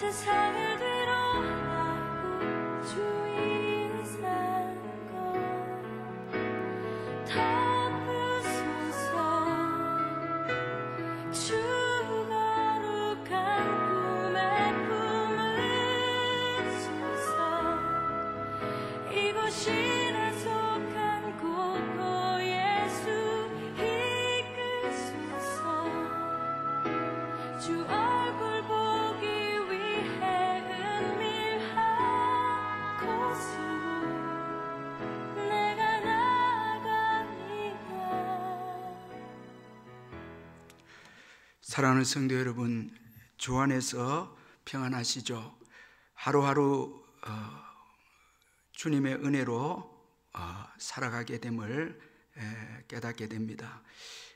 세상을 뒤로하고 주 위에 사는 것 덮으소서. 주가 거룩한 꿈에 품으소서. 이곳이나 속한 곳 예수 이끄소서. 주 얼굴 보기 위해 은밀한 곳으로 내가 나가니라. 사랑하는 성도 여러분, 주 안에서 평안하시죠? 하루하루 주님의 은혜로 살아가게 됨을 깨닫게 됩니다.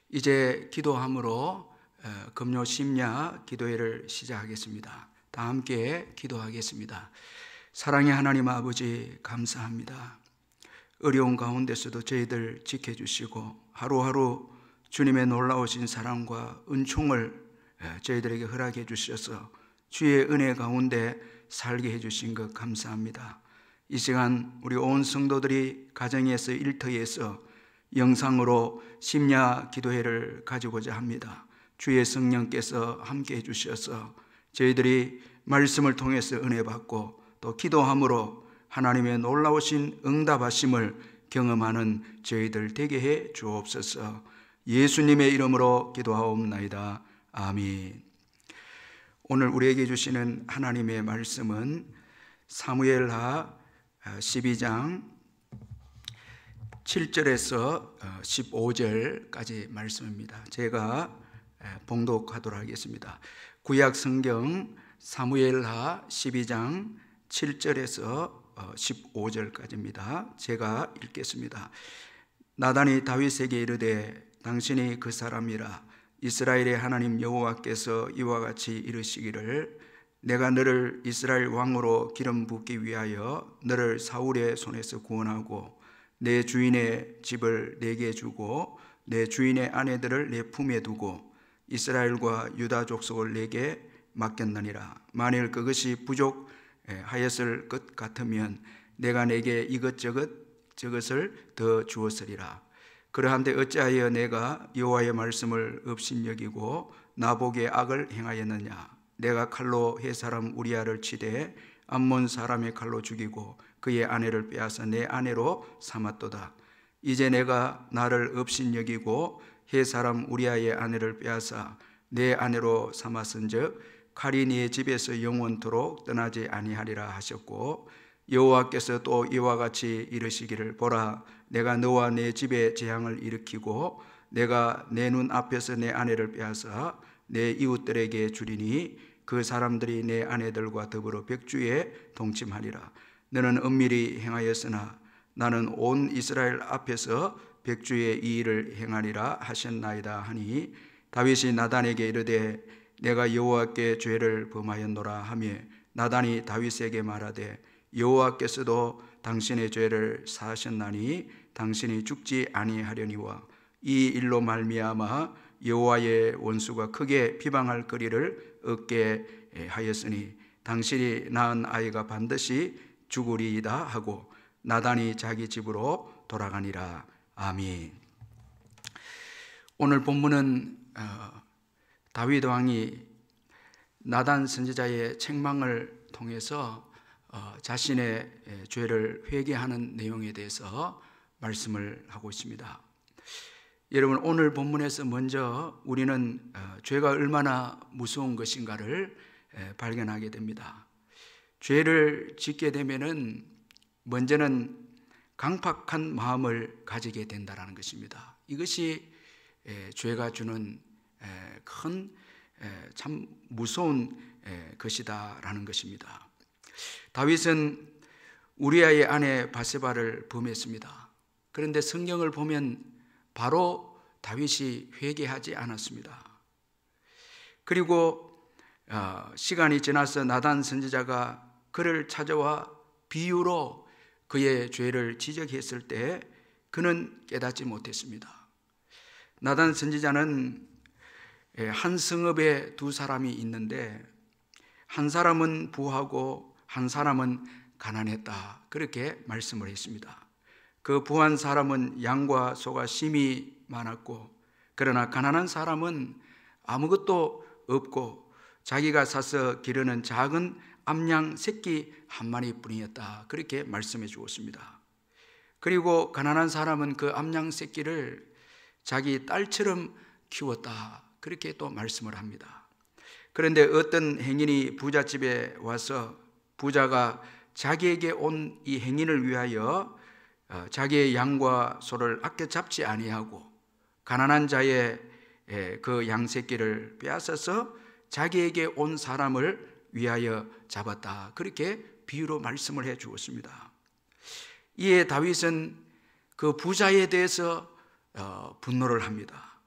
이제 기도함으로 금요 심야 기도회를 시작하겠습니다. 다 함께 기도하겠습니다. 사랑의 하나님 아버지, 감사합니다. 어려운 가운데서도 저희들 지켜주시고 하루하루 주님의 놀라우신 사랑과 은총을 저희들에게 허락해 주셔서 주의 은혜 가운데 살게 해주신 것 감사합니다. 이 시간 우리 온 성도들이 가정에서 일터에서 영상으로 심야 기도회를 가지고자 합니다. 주의 성령께서 함께 해주셔서 저희들이 말씀을 통해서 은혜 받고 또 기도함으로 하나님의 놀라우신 응답하심을 경험하는 저희들 되게 해 주옵소서. 예수님의 이름으로 기도하옵나이다. 아멘. 오늘 우리에게 주시는 하나님의 말씀은 사무엘하 12장 7절에서 15절까지 말씀입니다. 제가 봉독하도록 하겠습니다. 구약 성경 사무엘하 12장 7절에서 15절까지입니다. 제가 읽겠습니다. 나단이 다윗에게 이르되 당신이 그 사람이라. 이스라엘의 하나님 여호와께서 이와 같이 이르시기를 내가 너를 이스라엘 왕으로 기름 붓기 위하여 너를 사울의 손에서 구원하고 내 주인의 집을 내게 주고 내 주인의 아내들을 내 품에 두고 이스라엘과 유다 족속을 내게 맡겼느니라. 만일 그것이 부족하였을 것 같으면 내가 내게 이것저것을 더 주었으리라. 그러한데 어찌하여 내가 여호와의 말씀을 업신여기고 나보기에 악을 행하였느냐. 내가 칼로 헷 사람 우리아를 치되 암몬 사람의 칼로 죽이고 그의 아내를 빼앗아 내 아내로 삼았도다. 이제 내가 나를 업신여기고 헷 사람 우리아의 아내를 빼앗아 내 아내로 삼았은즉 칼이 네 집에서 영원토록 떠나지 아니하리라 하셨고 여호와께서 또 이와 같이 이르시기를 보라 내가 너와 내 집에 재앙을 일으키고 내가 내 눈 앞에서 내 아내를 빼앗아 내 이웃들에게 주리니 그 사람들이 내 아내들과 더불어 백주에 동침하리라. 너는 엄밀히 행하였으나 나는 온 이스라엘 앞에서 백주의 이 일을 행하리라 하셨나이다 하니 다윗이 나단에게 이르되 내가 여호와께 죄를 범하였노라 하며 나단이 다윗에게 말하되 여호와께서도 당신의 죄를 사하셨나니 당신이 죽지 아니하려니와 이 일로 말미암아 여호와의 원수가 크게 비방할 거리를 얻게 하였으니 당신이 낳은 아이가 반드시 죽으리이다 하고 나단이 자기 집으로 돌아가니라. 아멘. 오늘 본문은 다윗 왕이 나단 선지자의 책망을 통해서 자신의 죄를 회개하는 내용에 대해서 말씀을 하고 있습니다. 여러분, 오늘 본문에서 먼저 우리는 죄가 얼마나 무서운 것인가를 발견하게 됩니다. 죄를 짓게 되면은 먼저는 강팍한 마음을 가지게 된다는 것입니다. 이것이 죄가 주는 큰 참 무서운 것이다라는 것입니다. 다윗은 우리아의 아내 바세바를 범했습니다. 그런데 성경을 보면 바로 다윗이 회개하지 않았습니다. 그리고 시간이 지나서 나단 선지자가 그를 찾아와 비유로 그의 죄를 지적했을 때 그는 깨닫지 못했습니다. 나단 선지자는 한 성읍에 두 사람이 있는데 한 사람은 부하고 한 사람은 가난했다. 그렇게 말씀을 했습니다. 그 부한 사람은 양과 소가 심히 많았고, 그러나 가난한 사람은 아무것도 없고 자기가 사서 기르는 작은 암양 새끼 한 마리뿐이었다. 그렇게 말씀해 주었습니다. 그리고 가난한 사람은 그 암양 새끼를 자기 딸처럼 키웠다. 그렇게 또 말씀을 합니다. 그런데 어떤 행인이 부잣집에 와서 부자가 자기에게 온 이 행인을 위하여 자기의 양과 소를 아껴 잡지 아니하고 가난한 자의 그 양새끼를 빼앗아서 자기에게 온 사람을 위하여 잡았다. 그렇게 비유로 말씀을 해 주었습니다. 이에 다윗은 그 부자에 대해서 분노를 합니다.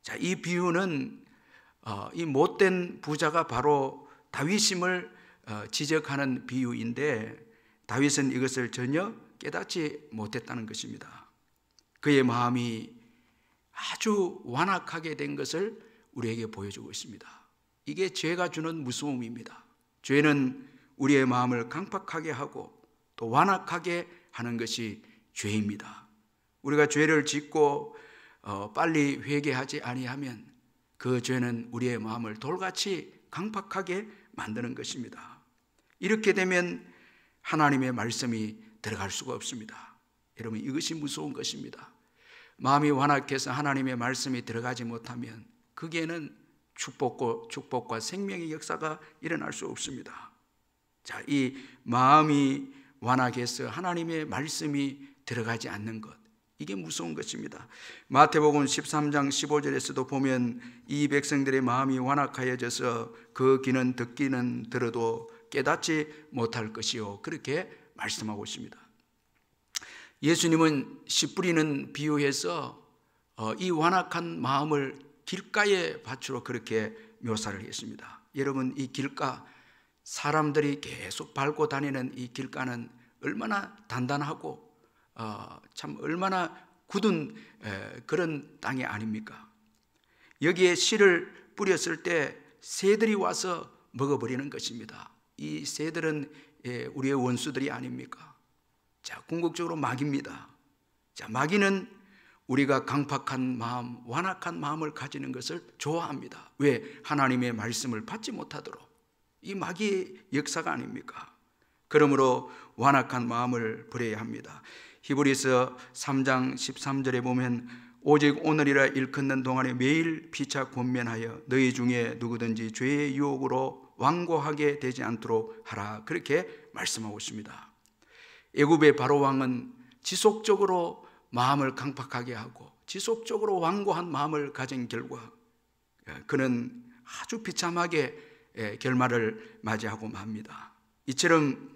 자, 이 비유는 이 못된 부자가 바로 다윗임을 지적하는 비유인데, 다윗은 이것을 전혀 깨닫지 못했다는 것입니다. 그의 마음이 아주 완악하게 된 것을 우리에게 보여주고 있습니다. 이게 죄가 주는 무서움입니다. 죄는 우리의 마음을 강팍하게 하고 또 완악하게 하는 것이 죄입니다. 우리가 죄를 짓고 빨리 회개하지 아니하면 그 죄는 우리의 마음을 돌같이 강팍하게 만드는 것입니다. 이렇게 되면 하나님의 말씀이 들어갈 수가 없습니다. 여러분, 이것이 무서운 것입니다. 마음이 완악해서 하나님의 말씀이 들어가지 못하면 거기에는 축복과 생명의 역사가 일어날 수 없습니다. 자, 이 마음이 완악해서 하나님의 말씀이 들어가지 않는 것, 이게 무서운 것입니다. 마태복음 13장 15절에서도 보면 이 백성들의 마음이 완악하여져서 그 귀는 듣기는 들어도 깨닫지 못할 것이요, 그렇게 말씀하고 있습니다. 예수님은 씨 뿌리는 비유해서 이 완악한 마음을 길가의 밭으로 그렇게 묘사를 했습니다. 여러분, 이 길가, 사람들이 계속 밟고 다니는 이 길가는 얼마나 단단하고 참 얼마나 굳은 그런 땅이 아닙니까? 여기에 씨를 뿌렸을 때 새들이 와서 먹어버리는 것입니다. 이 새들은 우리의 원수들이 아닙니까? 자, 궁극적으로 마귀입니다. 자, 마귀는 우리가 강팍한 마음, 완악한 마음을 가지는 것을 좋아합니다. 왜? 하나님의 말씀을 받지 못하도록. 이 마귀의 역사가 아닙니까? 그러므로 완악한 마음을 버려야 합니다. 히브리서 3장 13절에 보면 오직 오늘이라 일컫는 동안에 매일 피차 권면하여 너희 중에 누구든지 죄의 유혹으로 완고하게 되지 않도록 하라. 그렇게 말씀하고 있습니다. 애굽의 바로 왕은 지속적으로 마음을 강팍하게 하고 지속적으로 완고한 마음을 가진 결과 그는 아주 비참하게 결말을 맞이하고 맙니다. 이처럼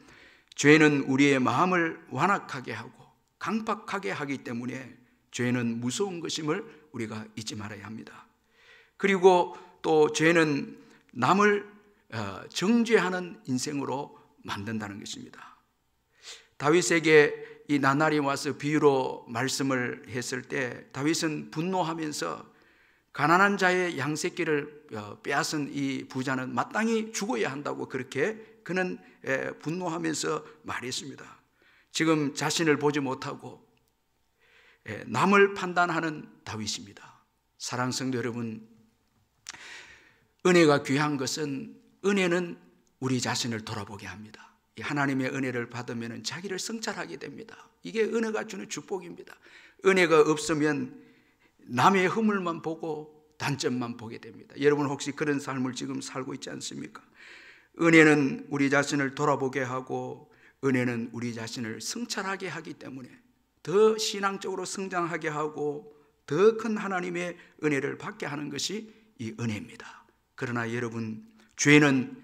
죄는 우리의 마음을 완악하게 하고 강팍하게 하기 때문에 죄는 무서운 것임을 우리가 잊지 말아야 합니다. 그리고 또 죄는 남을 정죄하는 인생으로 만든다는 것입니다. 다윗에게 이 나날이 와서 비유로 말씀을 했을 때 다윗은 분노하면서 가난한 자의 양새끼를 빼앗은 이 부자는 마땅히 죽어야 한다고 그렇게 그는 분노하면서 말했습니다. 지금 자신을 보지 못하고 남을 판단하는 다윗입니다. 사랑하는 성도 여러분, 은혜가 귀한 것은 은혜는 우리 자신을 돌아보게 합니다. 하나님의 은혜를 받으면 자기를 성찰하게 됩니다. 이게 은혜가 주는 축복입니다. 은혜가 없으면 남의 허물만 보고 단점만 보게 됩니다. 여러분 혹시 그런 삶을 지금 살고 있지 않습니까? 은혜는 우리 자신을 돌아보게 하고 은혜는 우리 자신을 성찰하게 하기 때문에 더 신앙적으로 성장하게 하고 더 큰 하나님의 은혜를 받게 하는 것이 이 은혜입니다. 그러나 여러분, 죄는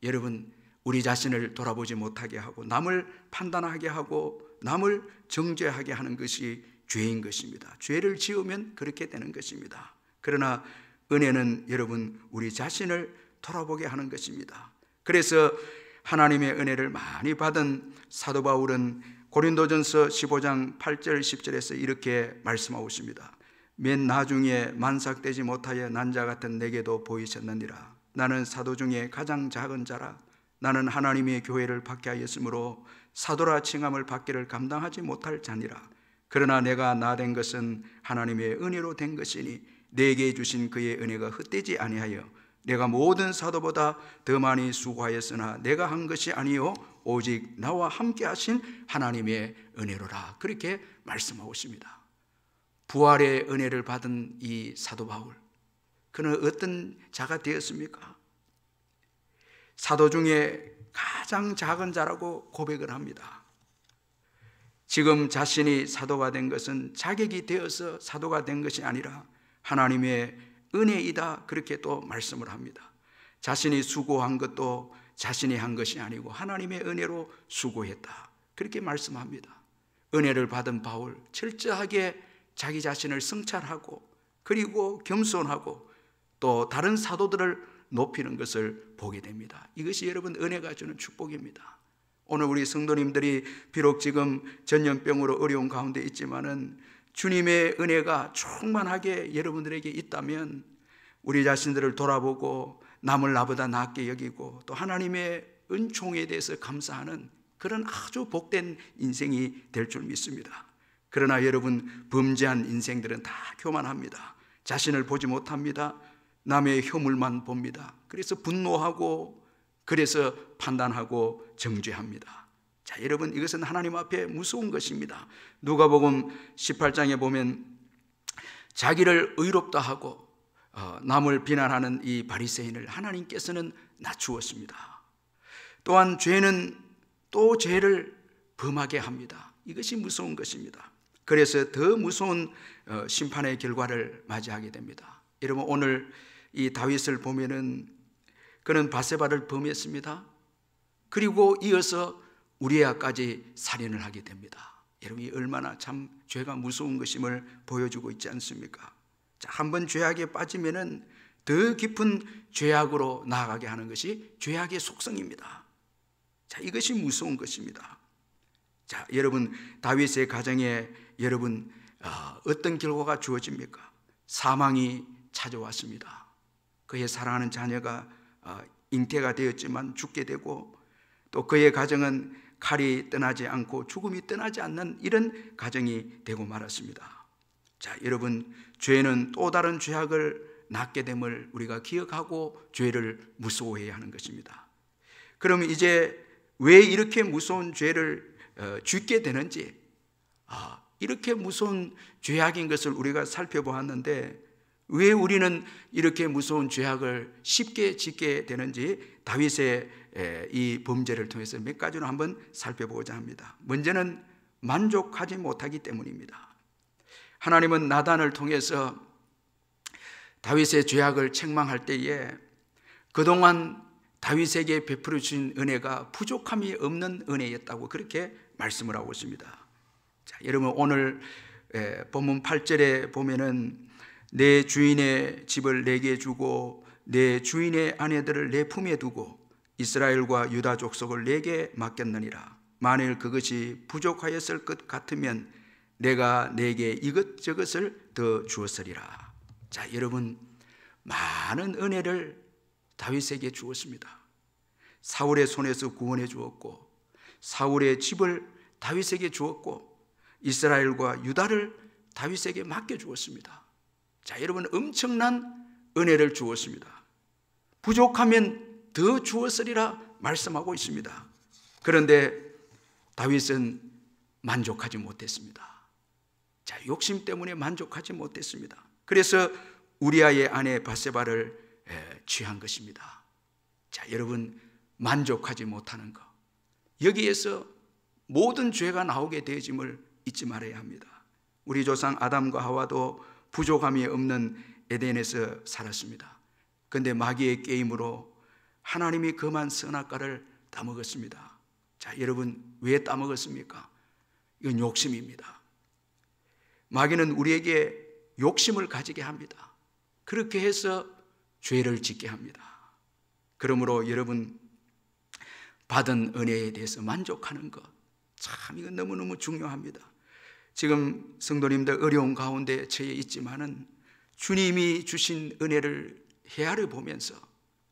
여러분 우리 자신을 돌아보지 못하게 하고 남을 판단하게 하고 남을 정죄하게 하는 것이 죄인 것입니다. 죄를 지으면 그렇게 되는 것입니다. 그러나 은혜는 여러분 우리 자신을 돌아보게 하는 것입니다. 그래서 하나님의 은혜를 많이 받은 사도 바울은 고린도전서 15장 8절 10절에서 이렇게 말씀하고 있습니다. 맨 나중에 만삭되지 못하여 난자 같은 내게도 보이셨느니라. 나는 사도 중에 가장 작은 자라. 나는 하나님의 교회를 박해하였으므로 사도라 칭함을 받기를 감당하지 못할 자니라. 그러나 내가 나 된 것은 하나님의 은혜로 된 것이니 내게 주신 그의 은혜가 헛되지 아니하여 내가 모든 사도보다 더 많이 수고하였으나 내가 한 것이 아니요 오직 나와 함께 하신 하나님의 은혜로라. 그렇게 말씀하고 있습니다. 부활의 은혜를 받은 이 사도 바울, 그는 어떤 자가 되었습니까? 사도 중에 가장 작은 자라고 고백을 합니다. 지금 자신이 사도가 된 것은 자격이 되어서 사도가 된 것이 아니라 하나님의 은혜이다, 그렇게 또 말씀을 합니다. 자신이 수고한 것도 자신이 한 것이 아니고 하나님의 은혜로 수고했다, 그렇게 말씀합니다. 은혜를 받은 바울, 철저하게 자기 자신을 성찰하고 그리고 겸손하고 또 다른 사도들을 높이는 것을 보게 됩니다. 이것이 여러분 은혜가 주는 축복입니다. 오늘 우리 성도님들이 비록 지금 전염병으로 어려운 가운데 있지만은 주님의 은혜가 충만하게 여러분들에게 있다면 우리 자신들을 돌아보고 남을 나보다 낫게 여기고 또 하나님의 은총에 대해서 감사하는 그런 아주 복된 인생이 될 줄 믿습니다. 그러나 여러분, 범죄한 인생들은 다 교만합니다. 자신을 보지 못합니다. 남의 효물만 봅니다. 그래서 분노하고 그래서 판단하고 정죄합니다. 자, 여러분, 이것은 하나님 앞에 무서운 것입니다. 누가복음 18장에 보면 자기를 의롭다 하고 남을 비난하는 이 바리새인을 하나님께서는 낮추었습니다. 또한 죄는 또 죄를 범하게 합니다. 이것이 무서운 것입니다. 그래서 더 무서운 심판의 결과를 맞이하게 됩니다. 여러분, 오늘 이 다윗을 보면은 그는 바세바를 범했습니다. 그리고 이어서 우리아까지 살인을 하게 됩니다. 여러분, 이 얼마나 참 죄가 무서운 것임을 보여주고 있지 않습니까? 자, 한번 죄악에 빠지면은 더 깊은 죄악으로 나아가게 하는 것이 죄악의 속성입니다. 자, 이것이 무서운 것입니다. 자, 여러분, 다윗의 가정에 여러분 어떤 결과가 주어집니까? 사망이 찾아왔습니다. 그의 사랑하는 자녀가 잉태가 되었지만 죽게 되고 또 그의 가정은 칼이 떠나지 않고 죽음이 떠나지 않는 이런 가정이 되고 말았습니다. 자, 여러분, 죄는 또 다른 죄악을 낳게 됨을 우리가 기억하고 죄를 무서워해야 하는 것입니다. 그럼 이제 왜 이렇게 무서운 죄를 짓게 되는지, 이렇게 무서운 죄악인 것을 우리가 살펴보았는데 왜 우리는 이렇게 무서운 죄악을 쉽게 짓게 되는지 다윗의 이 범죄를 통해서 몇 가지로 한번 살펴보고자 합니다. 먼저는 만족하지 못하기 때문입니다. 하나님은 나단을 통해서 다윗의 죄악을 책망할 때에 그동안 다윗에게 베풀어 주신 은혜가 부족함이 없는 은혜였다고 그렇게 말씀을 하고 있습니다. 자, 여러분, 오늘 본문 8절에 보면은 내 주인의 집을 내게 주고 내 주인의 아내들을 내 품에 두고 이스라엘과 유다 족속을 내게 맡겼느니라. 만일 그것이 부족하였을 것 같으면 내가 내게 이것저것을 더 주었으리라. 자, 여러분, 많은 은혜를 다윗에게 주었습니다. 사울의 손에서 구원해 주었고 사울의 집을 다윗에게 주었고 이스라엘과 유다를 다윗에게 맡겨 주었습니다. 자, 여러분, 엄청난 은혜를 주었습니다. 부족하면 더 주었으리라 말씀하고 있습니다. 그런데 다윗은 만족하지 못했습니다. 자, 욕심 때문에 만족하지 못했습니다. 그래서 우리아의 아내 바세바를 취한 것입니다. 자, 여러분, 만족하지 못하는 것, 여기에서 모든 죄가 나오게 되어짐을 잊지 말아야 합니다. 우리 조상 아담과 하와도 부족함이 없는 에덴에서 살았습니다. 그런데 마귀의 게임으로 하나님이 금한 선악과를 따먹었습니다. 자, 여러분, 왜 따먹었습니까? 이건 욕심입니다. 마귀는 우리에게 욕심을 가지게 합니다. 그렇게 해서 죄를 짓게 합니다. 그러므로 여러분, 받은 은혜에 대해서 만족하는 것, 참 이건 너무너무 중요합니다. 지금 성도님들 어려운 가운데 처해 있지만은 주님이 주신 은혜를 헤아려 보면서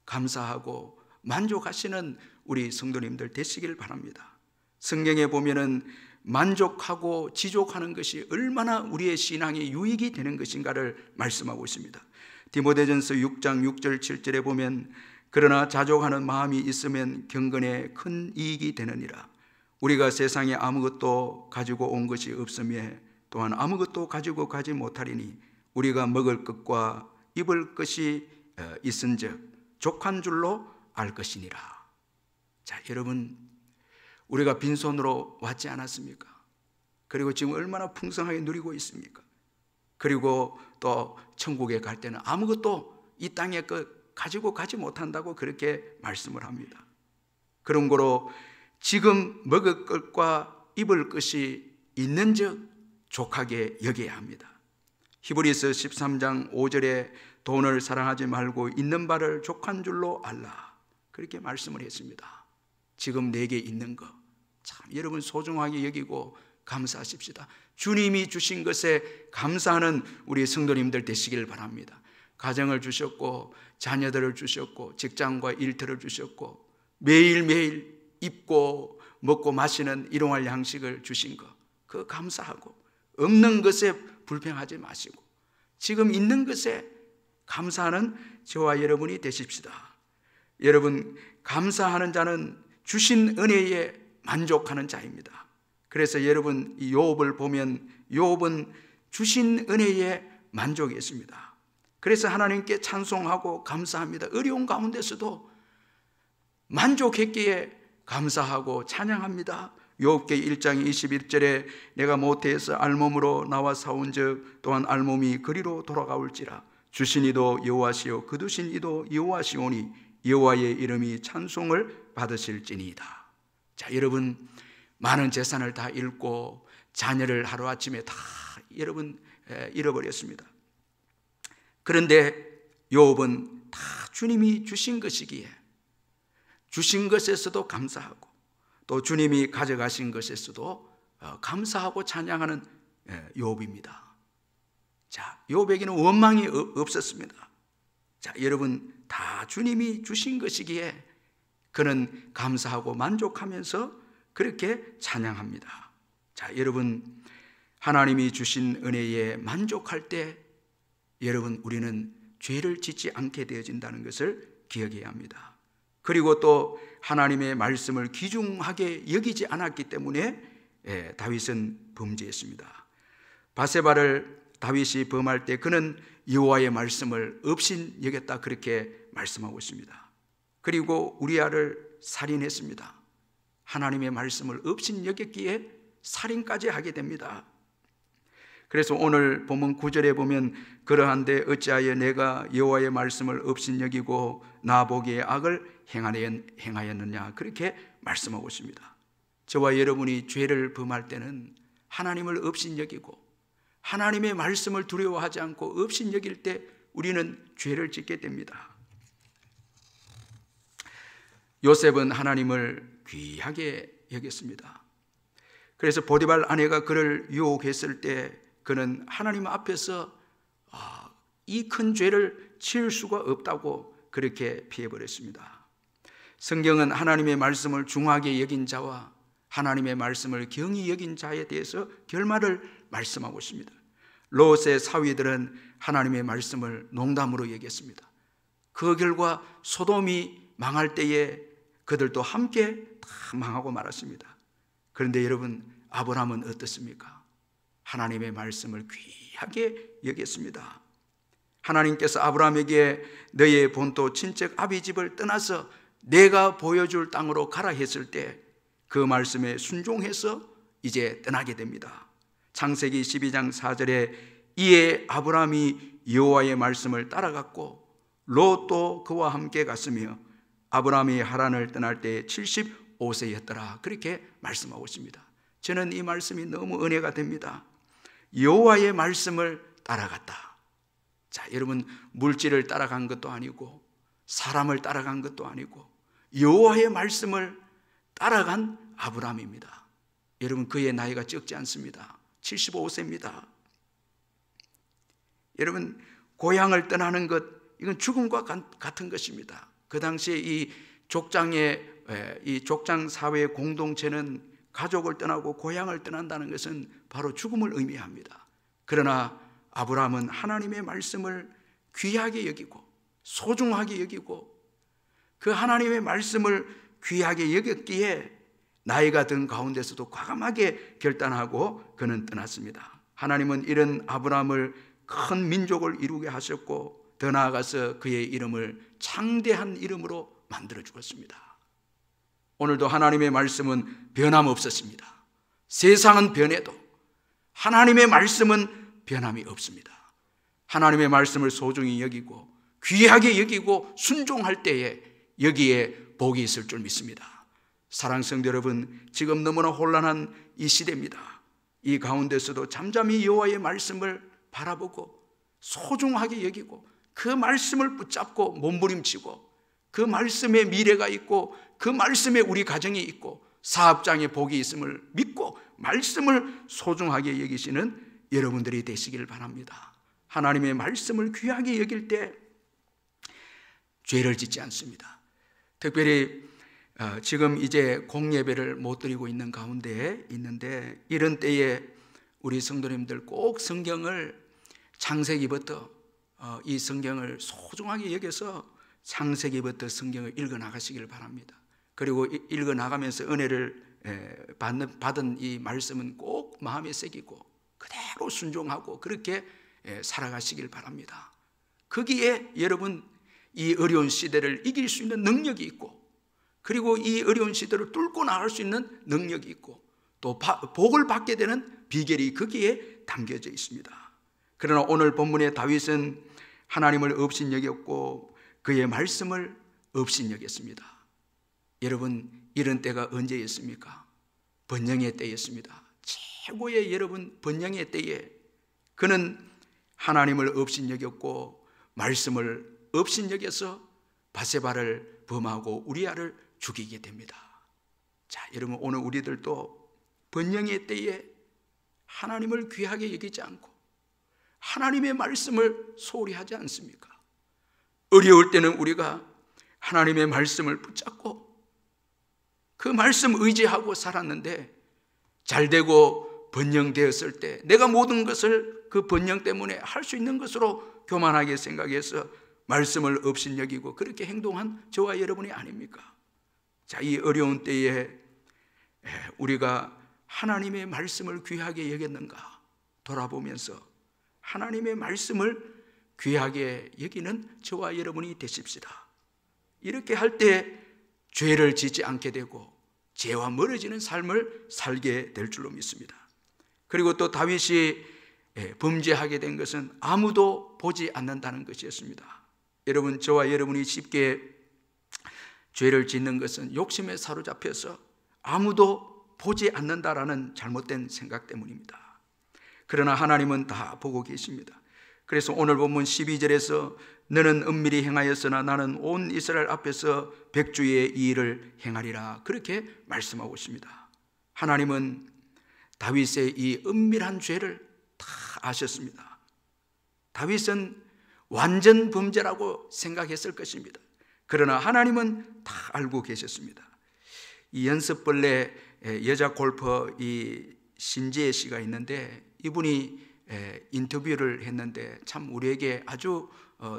감사하고 만족하시는 우리 성도님들 되시길 바랍니다. 성경에 보면은 만족하고 지족하는 것이 얼마나 우리의 신앙에 유익이 되는 것인가를 말씀하고 있습니다. 디모데전서 6장 6절 7절에 보면 그러나 자족하는 마음이 있으면 경건에 큰 이익이 되느니라. 우리가 세상에 아무것도 가지고 온 것이 없으며 또한 아무것도 가지고 가지 못하리니 우리가 먹을 것과 입을 것이 있은즉 족한 줄로 알 것이니라. 자, 여러분, 우리가 빈손으로 왔지 않았습니까? 그리고 지금 얼마나 풍성하게 누리고 있습니까? 그리고 또 천국에 갈 때는 아무것도 이 땅에 가지고 가지 못한다고 그렇게 말씀을 합니다. 그런 거로 지금 먹을 것과 입을 것이 있는즉 족하게 여겨야 합니다. 히브리서 13장 5절에 돈을 사랑하지 말고 있는 바를 족한 줄로 알라, 그렇게 말씀을 했습니다. 지금 내게 있는 것 참 여러분 소중하게 여기고 감사하십시다. 주님이 주신 것에 감사하는 우리 성도님들 되시길 바랍니다. 가정을 주셨고 자녀들을 주셨고 직장과 일터를 주셨고 매일매일 입고 먹고 마시는 일용할 양식을 주신 것, 그거 감사하고 없는 것에 불평하지 마시고 지금 있는 것에 감사하는 저와 여러분이 되십시다. 여러분, 감사하는 자는 주신 은혜에 만족하는 자입니다. 그래서 여러분 이 욥을 보면 욥은 주신 은혜에 만족했습니다. 그래서 하나님께 찬송하고 감사합니다. 어려운 가운데서도 만족했기에 감사하고 찬양합니다. 욥기 1장 21절에 내가 모태에서 알몸으로 나와 사온즉 또한 알몸이 그리로 돌아가올지라 주신 이도 여호와시요 거두신 이도 여호와시오니 여호와의 이름이 찬송을 받으실지니이다. 자, 여러분 많은 재산을 다 잃고 자녀를 하루아침에 다 여러분 잃어버렸습니다. 그런데 욥은 다 주님이 주신 것이기에 주신 것에서도 감사하고 또 주님이 가져가신 것에서도 감사하고 찬양하는 욥입니다. 자, 욥에게는 원망이 없었습니다. 자, 여러분 다 주님이 주신 것이기에 그는 감사하고 만족하면서 그렇게 찬양합니다. 자, 여러분 하나님이 주신 은혜에 만족할 때 여러분 우리는 죄를 짓지 않게 되어진다는 것을 기억해야 합니다. 그리고 또 하나님의 말씀을 귀중하게 여기지 않았기 때문에 다윗은 범죄했습니다. 바세바를 다윗이 범할 때 그는 여호와의 말씀을 업신 여겼다, 그렇게 말씀하고 있습니다. 그리고 우리아를 살인했습니다. 하나님의 말씀을 업신 여겼기에 살인까지 하게 됩니다. 그래서 오늘 본문 9절에 보면 그러한데 어찌하여 내가 여호와의 말씀을 업신 여기고 나 보기에 악을 행하였느냐, 그렇게 말씀하고 있습니다. 저와 여러분이 죄를 범할 때는 하나님을 업신 여기고 하나님의 말씀을 두려워하지 않고 업신 여길 때 우리는 죄를 짓게 됩니다. 요셉은 하나님을 귀하게 여겼습니다. 그래서 보디발 아내가 그를 유혹했을 때 그는 하나님 앞에서 이 큰 죄를 지을 수가 없다고 그렇게 피해버렸습니다. 성경은 하나님의 말씀을 중하게 여긴 자와 하나님의 말씀을 경히 여긴 자에 대해서 결말을 말씀하고 있습니다. 롯의 사위들은 하나님의 말씀을 농담으로 여겼습니다. 그 결과 소돔이 망할 때에 그들도 함께 다 망하고 말았습니다. 그런데 여러분 아브라함은 어떻습니까? 하나님의 말씀을 귀하게 여겼습니다. 하나님께서 아브라함에게 너의 본토 친척 아비집을 떠나서 내가 보여줄 땅으로 가라 했을 때 그 말씀에 순종해서 이제 떠나게 됩니다. 창세기 12장 4절에 이에 아브라함이 여호와의 말씀을 따라갔고 롯도 그와 함께 갔으며 아브라함이 하란을 떠날 때 75세였더라, 그렇게 말씀하고 있습니다. 저는 이 말씀이 너무 은혜가 됩니다. 여호와의 말씀을 따라갔다. 자, 여러분 물질을 따라간 것도 아니고 사람을 따라간 것도 아니고 여호와의 말씀을 따라간 아브라함입니다. 여러분 그의 나이가 적지 않습니다. 75세입니다. 여러분 고향을 떠나는 것, 이건 죽음과 같은 것입니다. 그 당시에 이 족장 사회의 공동체는 가족을 떠나고 고향을 떠난다는 것은 바로 죽음을 의미합니다. 그러나 아브라함은 하나님의 말씀을 귀하게 여기고 소중하게 여기고 그 하나님의 말씀을 귀하게 여겼기에 나이가 든 가운데서도 과감하게 결단하고 그는 떠났습니다. 하나님은 이런 아브라함을 큰 민족을 이루게 하셨고 더 나아가서 그의 이름을 창대한 이름으로 만들어 주었습니다. 오늘도 하나님의 말씀은 변함없었습니다. 세상은 변해도 하나님의 말씀은 변함이 없습니다. 하나님의 말씀을 소중히 여기고 귀하게 여기고 순종할 때에 여기에 복이 있을 줄 믿습니다. 사랑하는 성도 여러분, 지금 너무나 혼란한 이 시대입니다. 이 가운데서도 잠잠히 여호와의 말씀을 바라보고 소중하게 여기고 그 말씀을 붙잡고 몸부림치고 그 말씀에 미래가 있고 그 말씀에 우리 가정이 있고 사업장에 복이 있음을 믿고 말씀을 소중하게 여기시는 여러분들이 되시길 바랍니다. 하나님의 말씀을 귀하게 여길 때 죄를 짓지 않습니다. 특별히 지금 이제 공예배를 못 드리고 있는 가운데 있는데 이런 때에 우리 성도님들 꼭 성경을 창세기부터 이 성경을 소중하게 여겨서 창세기부터 성경을 읽어 나가시길 바랍니다. 그리고 읽어 나가면서 은혜를 받은 이 말씀은 꼭 마음에 새기고 그대로 순종하고 그렇게 살아가시길 바랍니다. 거기에 여러분 이 어려운 시대를 이길 수 있는 능력이 있고 그리고 이 어려운 시대를 뚫고 나갈 수 있는 능력이 있고 또 복을 받게 되는 비결이 거기에 담겨져 있습니다. 그러나 오늘 본문의 다윗은 하나님을 업신여겼고 그의 말씀을 업신여겼습니다. 여러분 이런 때가 언제였습니까? 번영의 때였습니다. 최고의 여러분 번영의 때에 그는 하나님을 업신여겼고 말씀을 업신여겨서 바세바를 범하고 우리아를 죽이게 됩니다. 자, 여러분 오늘 우리들도 번영의 때에 하나님을 귀하게 여기지 않고 하나님의 말씀을 소홀히 하지 않습니까? 어려울 때는 우리가 하나님의 말씀을 붙잡고 그 말씀 의지하고 살았는데 잘되고 번영되었을 때 내가 모든 것을 그 번영 때문에 할 수 있는 것으로 교만하게 생각해서 말씀을 업신여기고 그렇게 행동한 저와 여러분이 아닙니까? 자, 이 어려운 때에 우리가 하나님의 말씀을 귀하게 여겼는가 돌아보면서 하나님의 말씀을 귀하게 여기는 저와 여러분이 되십시다. 이렇게 할 때 죄를 짓지 않게 되고 죄와 멀어지는 삶을 살게 될 줄로 믿습니다. 그리고 또 다윗이 범죄하게 된 것은 아무도 보지 않는다는 것이었습니다. 여러분 저와 여러분이 쉽게 죄를 짓는 것은 욕심에 사로잡혀서 아무도 보지 않는다라는 잘못된 생각 때문입니다. 그러나 하나님은 다 보고 계십니다. 그래서 오늘 본문 12절에서 너는 은밀히 행하였으나 나는 온 이스라엘 앞에서 백주의 이 일을 행하리라 그렇게 말씀하고 있습니다. 하나님은 다윗의 이 은밀한 죄를 다 아셨습니다. 다윗은 완전 범죄라고 생각했을 것입니다. 그러나 하나님은 다 알고 계셨습니다. 이 연습벌레 여자 골퍼 이 신지혜 씨가 있는데 이분이 인터뷰를 했는데 참 우리에게 아주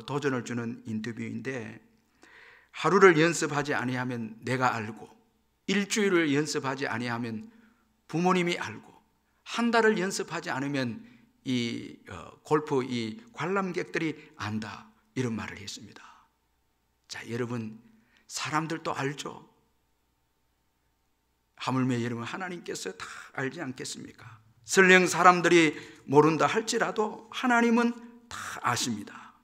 도전을 주는 인터뷰인데 하루를 연습하지 아니하면 내가 알고 일주일을 연습하지 아니하면 부모님이 알고 한 달을 연습하지 않으면 이 골프 이 관람객들이 안다 이런 말을 했습니다. 자, 여러분 사람들도 알죠. 하물며 여러분 하나님께서 다 알지 않겠습니까? 설령 사람들이 모른다 할지라도 하나님은 다 아십니다.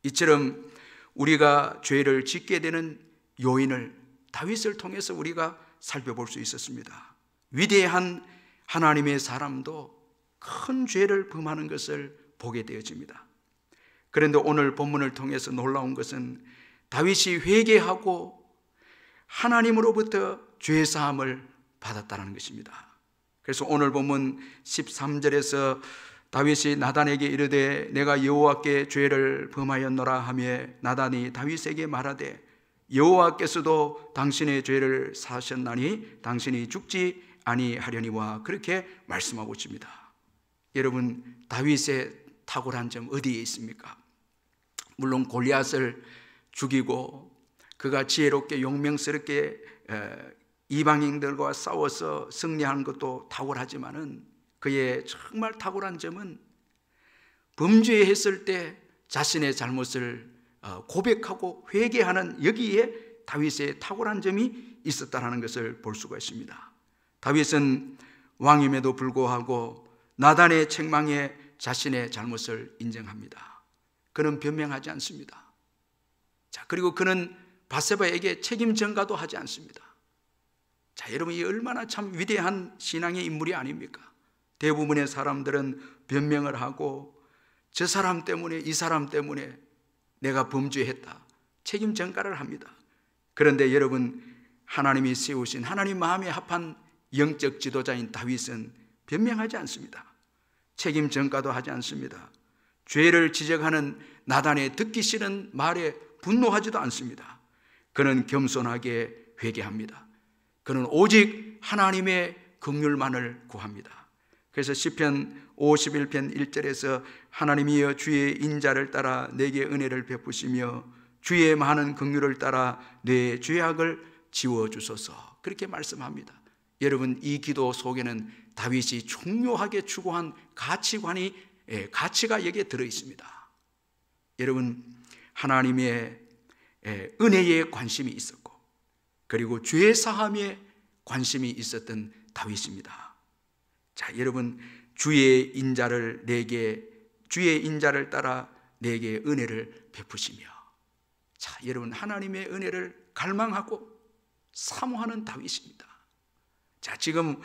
이처럼 우리가 죄를 짓게 되는 요인을 다윗을 통해서 우리가 살펴볼 수 있었습니다. 위대한 하나님의 사람도 큰 죄를 범하는 것을 보게 되어집니다. 그런데 오늘 본문을 통해서 놀라운 것은 다윗이 회개하고 하나님으로부터 죄사함을 받았다는 것입니다. 그래서 오늘 본문 13절에서 다윗이 나단에게 이르되 내가 여호와께 죄를 범하였노라 하며 나단이 다윗에게 말하되 여호와께서도 당신의 죄를 사하셨나니 당신이 죽지 아니하려니와 그렇게 말씀하고 있습니다. 여러분, 다윗의 탁월한 점 어디에 있습니까? 물론 골리앗을 죽이고 그가 지혜롭게 용맹스럽게 이방인들과 싸워서 승리하는 것도 탁월하지만은 그의 정말 탁월한 점은 범죄했을 때 자신의 잘못을 고백하고 회개하는 여기에 다윗의 탁월한 점이 있었다는 것을 볼 수가 있습니다. 다윗은 왕임에도 불구하고 나단의 책망에 자신의 잘못을 인정합니다. 그는 변명하지 않습니다. 자, 그리고 그는 밧세바에게 책임 전가도 하지 않습니다. 자, 여러분, 이 얼마나 참 위대한 신앙의 인물이 아닙니까? 대부분의 사람들은 변명을 하고 저 사람 때문에, 이 사람 때문에 내가 범죄했다, 책임 전가를 합니다. 그런데 여러분, 하나님이 세우신 하나님 마음에 합한 영적 지도자인 다윗은 변명하지 않습니다. 책임 전가도 하지 않습니다. 죄를 지적하는 나단의 듣기 싫은 말에 분노하지도 않습니다. 그는 겸손하게 회개합니다. 그는 오직 하나님의 긍휼만을 구합니다. 그래서 시편 51편 1절에서 하나님이여 주의 인자를 따라 내게 은혜를 베푸시며 주의 많은 긍휼을 따라 내 죄악을 지워주소서, 그렇게 말씀합니다. 여러분, 이 기도 속에는 다윗이 중요하게 추구한 가치가 여기에 들어있습니다. 여러분, 하나님의 은혜에 관심이 있었고 그리고 죄 사함에 관심이 있었던 다윗입니다. 자, 여러분, 주의 인자를 따라 내게 은혜를 베푸시며, 자, 여러분, 하나님의 은혜를 갈망하고 사모하는 다윗입니다. 자, 지금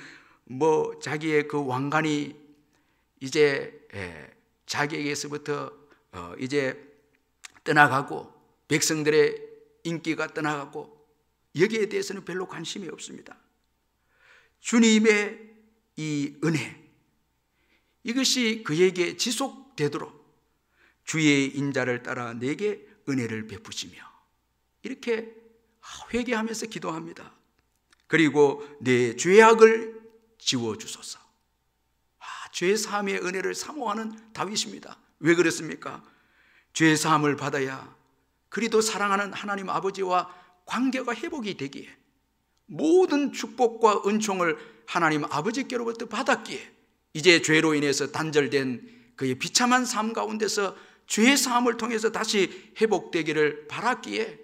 자기의 그 왕관이 이제 자기에게서부터 이제 떠나가고 백성들의 인기가 떠나가고 여기에 대해서는 별로 관심이 없습니다. 주님의 이 은혜, 이것이 그에게 지속되도록 주의 인자를 따라 내게 은혜를 베푸시며, 이렇게 회개하면서 기도합니다. 그리고 내 죄악을 지워주소서. 죄 사함의 은혜를 사모하는 다윗입니다. 왜 그렇습니까? 죄 사함을 받아야 그리도 사랑하는 하나님 아버지와 관계가 회복이 되기에, 모든 축복과 은총을 하나님 아버지께로부터 받았기에 이제 죄로 인해서 단절된 그의 비참한 삶 가운데서 죄 사함을 통해서 다시 회복되기를 바랐기에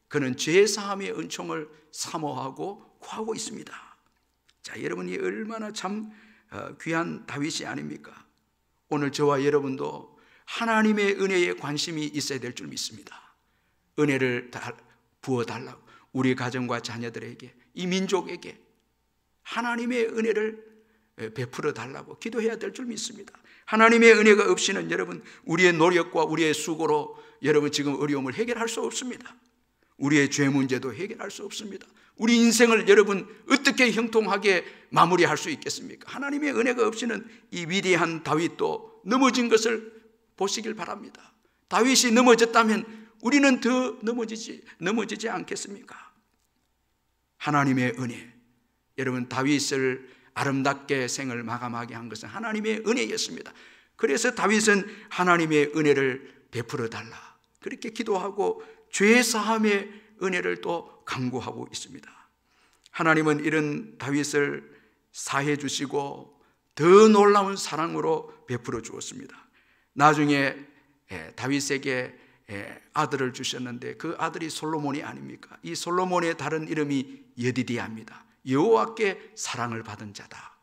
그는 죄 사함의 은총을 사모하고 구하고 있습니다. 자, 여러분이 얼마나 참 귀한 다윗이 아닙니까? 오늘 저와 여러분도 하나님의 은혜에 관심이 있어야 될 줄 믿습니다. 은혜를 부어달라고, 우리 가정과 자녀들에게, 이 민족에게 하나님의 은혜를 베풀어 달라고 기도해야 될 줄 믿습니다. 하나님의 은혜가 없이는 여러분, 우리의 노력과 우리의 수고로 여러분 지금 어려움을 해결할 수 없습니다. 우리의 죄 문제도 해결할 수 없습니다. 우리 인생을 여러분 어떻게 형통하게 마무리할 수 있겠습니까? 하나님의 은혜가 없이는 이 위대한 다윗도 넘어진 것을 보시길 바랍니다. 다윗이 넘어졌다면 우리는 더 넘어지지 않겠습니까? 하나님의 은혜, 여러분, 다윗을 아름답게 생을 마감하게 한 것은 하나님의 은혜였습니다. 그래서 다윗은 하나님의 은혜를 베풀어 달라, 그렇게 기도하고 죄 사함의 은혜를 또 간구하고 있습니다. 하나님은 이런 다윗을 사해 주시고 더 놀라운 사랑으로 베풀어 주었습니다. 나중에 다윗에게 아들을 주셨는데 그 아들이 솔로몬이 아닙니까? 이 솔로몬의 다른 이름이 여디디아입니다. 여호와께 사랑을 받은 자다.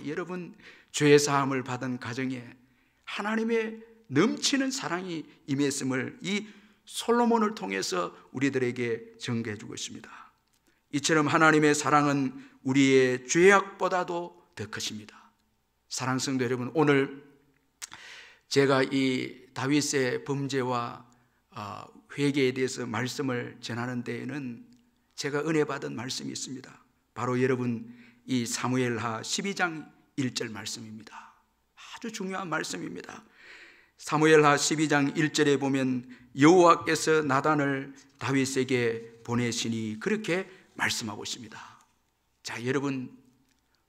여러분, 죄 사함을 받은 가정에 하나님의 넘치는 사랑이 임했음을 이 솔로몬을 통해서 우리들에게 전개해 주고 있습니다. 이처럼 하나님의 사랑은 우리의 죄악보다도 더 크십니다. 사랑하는 성도 여러분, 오늘 제가 이 다윗의 범죄와 회개에 대해서 말씀을 전하는 데에는 제가 은혜 받은 말씀이 있습니다. 바로 여러분, 이 사무엘하 12장 1절 말씀입니다. 아주 중요한 말씀입니다. 사무엘하 12장 1절에 보면 여호와께서 나단을 다윗에게 보내시니 그렇게 말씀하고 있습니다. 자, 여러분,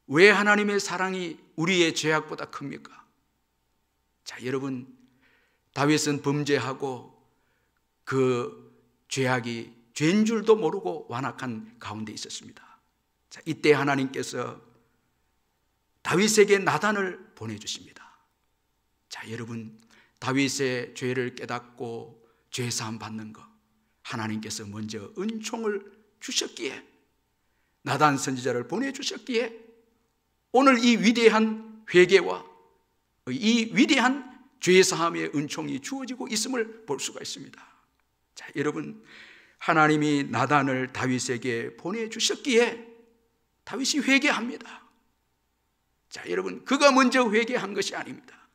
왜 하나님의 사랑이 우리의 죄악보다 큽니까? 자, 여러분, 다윗은 범죄하고 그 죄악이 죄인 줄도 모르고 완악한 가운데 있었습니다. 자, 이때 하나님께서 다윗에게 나단을 보내주십니다. 자, 여러분, 다윗의 죄를 깨닫고 죄사함 받는 것, 하나님께서 먼저 은총을 주셨기에, 나단 선지자를 보내주셨기에 오늘 이 위대한 회개와 이 위대한 죄사함의 은총이 주어지고 있음을 볼 수가 있습니다. 자, 여러분, 하나님이 나단을 다윗에게 보내주셨기에 다윗이 회개합니다. 자, 여러분, 그가 먼저 회개한 것이 아닙니다.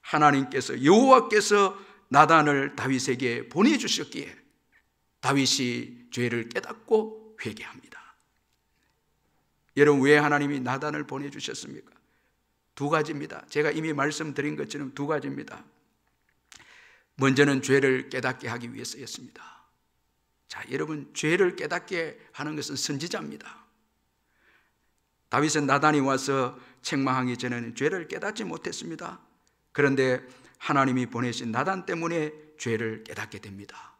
하나님께서, 여호와께서 나단을 다윗에게 보내주셨기에 다윗이 죄를 깨닫고 회개합니다. 여러분, 왜 하나님이 나단을 보내주셨습니까? 두 가지입니다. 제가 이미 말씀드린 것처럼 두 가지입니다. 먼저는 죄를 깨닫게 하기 위해서였습니다. 자, 여러분, 죄를 깨닫게 하는 것은 선지자입니다. 다윗은 나단이 와서 책망하기 전에는 죄를 깨닫지 못했습니다. 그런데 하나님이 보내신 나단 때문에 죄를 깨닫게 됩니다.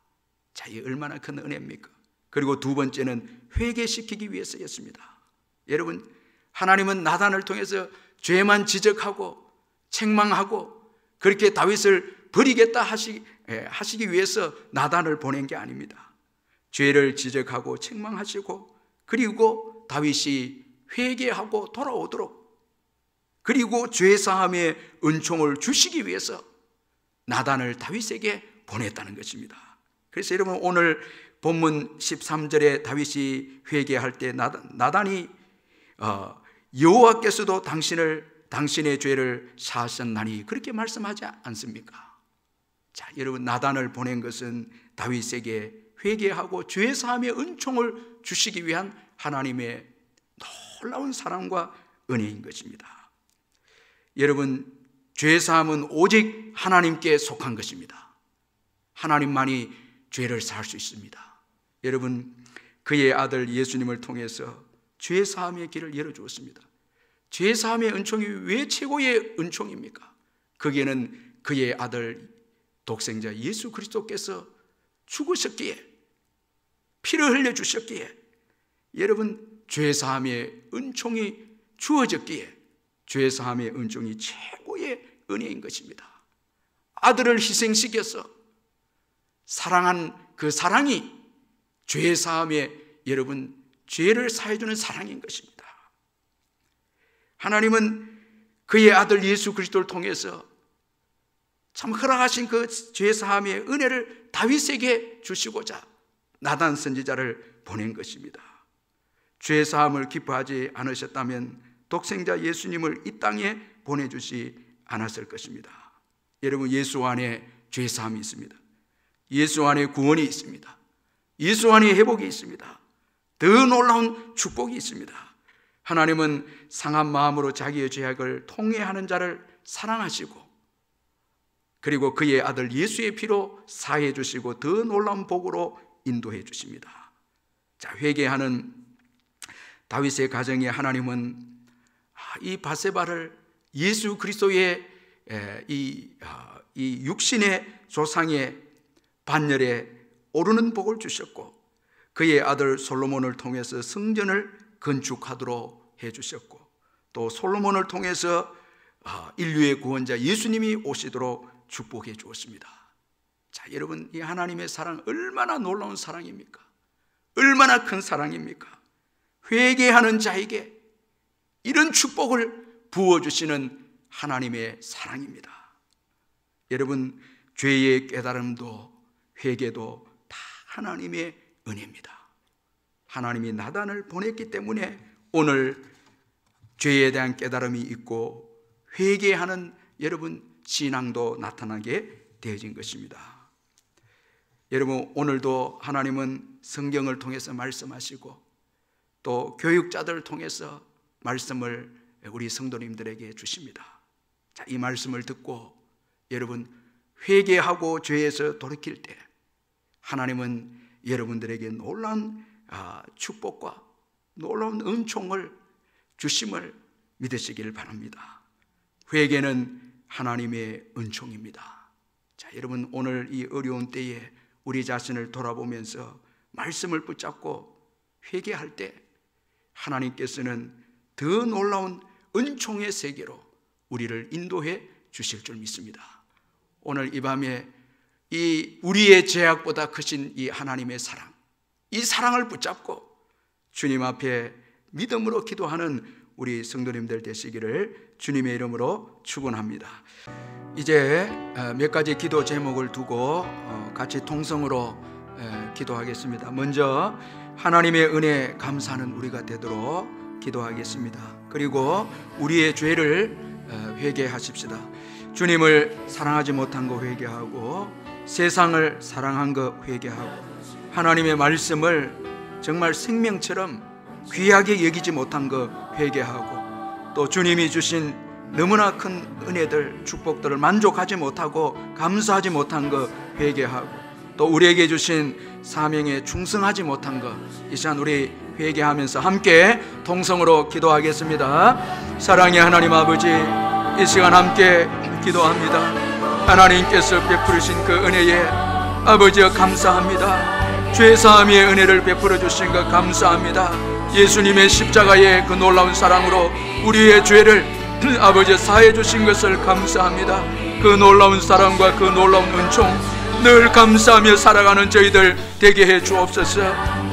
자, 이 얼마나 큰 은혜입니까? 그리고 두 번째는 회개시키기 위해서였습니다. 여러분, 하나님은 나단을 통해서 죄만 지적하고 책망하고 그렇게 다윗을 버리겠다 하시기 위해서 나단을 보낸 게 아닙니다. 죄를 지적하고 책망하시고 그리고 다윗이 회개하고 돌아오도록, 그리고 죄사함의 은총을 주시기 위해서 나단을 다윗에게 보냈다는 것입니다. 그래서 여러분, 오늘 본문 13절에 다윗이 회개할 때 나단이 여호와께서도 당신의 죄를 사하셨나니 그렇게 말씀하지 않습니까? 자, 여러분, 나단을 보낸 것은 다윗에게 회개하고 죄사함의 은총을 주시기 위한 하나님의 놀라운 사랑과 은혜인 것입니다. 여러분, 죄사함은 오직 하나님께 속한 것입니다. 하나님만이 죄를 사할 수 있습니다. 여러분, 그의 아들 예수님을 통해서 죄사함의 길을 열어주었습니다. 죄사함의 은총이 왜 최고의 은총입니까? 거기에는 그의 아들 독생자 예수 그리스도께서 죽으셨기에, 피를 흘려주셨기에, 여러분, 죄사함의 은총이 주어졌기에 죄사함의 은총이 최고의 은혜인 것입니다. 아들을 희생시켜서 사랑한 그 사랑이 죄사함의, 여러분, 죄를 사해주는 사랑인 것입니다. 하나님은 그의 아들 예수 그리스도를 통해서 참 허락하신 그 죄사함의 은혜를 다윗에게 주시고자 나단 선지자를 보낸 것입니다. 죄사함을 기뻐하지 않으셨다면 독생자 예수님을 이 땅에 보내주지 않았을 것입니다. 여러분, 예수 안에 죄사함이 있습니다. 예수 안에 구원이 있습니다. 예수 안에 회복이 있습니다. 더 놀라운 축복이 있습니다. 하나님은 상한 마음으로 자기의 죄악을 통회하는 자를 사랑하시고 그리고 그의 아들 예수의 피로 사해 주시고 더 놀라운 복으로 인도해 주십니다. 자, 회개하는 다윗의 가정에 하나님은 이 밧세바를 예수 그리스도의 이 육신의 조상의 반열에 오르는 복을 주셨고 그의 아들 솔로몬을 통해서 성전을 건축하도록 해주셨고 또 솔로몬을 통해서 인류의 구원자 예수님이 오시도록 축복해 주었습니다. 자, 여러분, 이 하나님의 사랑 얼마나 놀라운 사랑입니까? 얼마나 큰 사랑입니까? 회개하는 자에게 이런 축복을 부어주시는 하나님의 사랑입니다. 여러분, 죄의 깨달음도 회개도 다 하나님의 은혜입니다. 하나님이 나단을 보냈기 때문에 오늘 죄에 대한 깨달음이 있고 회개하는 여러분 신앙도 나타나게 되어진 것입니다. 여러분, 오늘도 하나님은 성경을 통해서 말씀하시고 또 교육자들을 통해서 말씀을 우리 성도님들에게 주십니다. 자, 이 말씀을 듣고 여러분 회개하고 죄에서 돌이킬 때 하나님은 여러분들에게 놀라운 축복과 놀라운 은총을 주심을 믿으시기를 바랍니다. 회개는 하나님의 은총입니다. 자, 여러분, 오늘 이 어려운 때에 우리 자신을 돌아보면서 말씀을 붙잡고 회개할 때 하나님께서는 더 놀라운 은총의 세계로 우리를 인도해 주실 줄 믿습니다. 오늘 이 밤에 이 우리의 죄악보다 크신 이 하나님의 사랑, 이 사랑을 붙잡고 주님 앞에 믿음으로 기도하는 우리 성도님들 되시기를 주님의 이름으로 축원합니다. 이제 몇 가지 기도 제목을 두고 같이 통성으로 기도하겠습니다. 먼저 하나님의 은혜 감사하는 우리가 되도록 기도하겠습니다. 그리고 우리의 죄를 회개하십시다. 주님을 사랑하지 못한 거 회개하고 세상을 사랑한 거 회개하고 하나님의 말씀을 정말 생명처럼 귀하게 여기지 못한 거 회개하고 또 주님이 주신 너무나 큰 은혜들, 축복들을 만족하지 못하고 감사하지 못한 거 회개하고 또 우리에게 주신 사명에 충성하지 못한 것, 이 시간 우리 회개하면서 함께 통성으로 기도하겠습니다. 사랑의 하나님 아버지, 이 시간 함께 기도합니다. 하나님께서 베푸르신 그 은혜에 아버지여 감사합니다. 죄사함의 은혜를 베풀어 주신 것 감사합니다. 예수님의 십자가의 그 놀라운 사랑으로 우리의 죄를 아버지 사해 주신 것을 감사합니다. 그 놀라운 사랑과 그 놀라운 은총 늘 감사하며 살아가는 저희들 되게 해 주옵소서.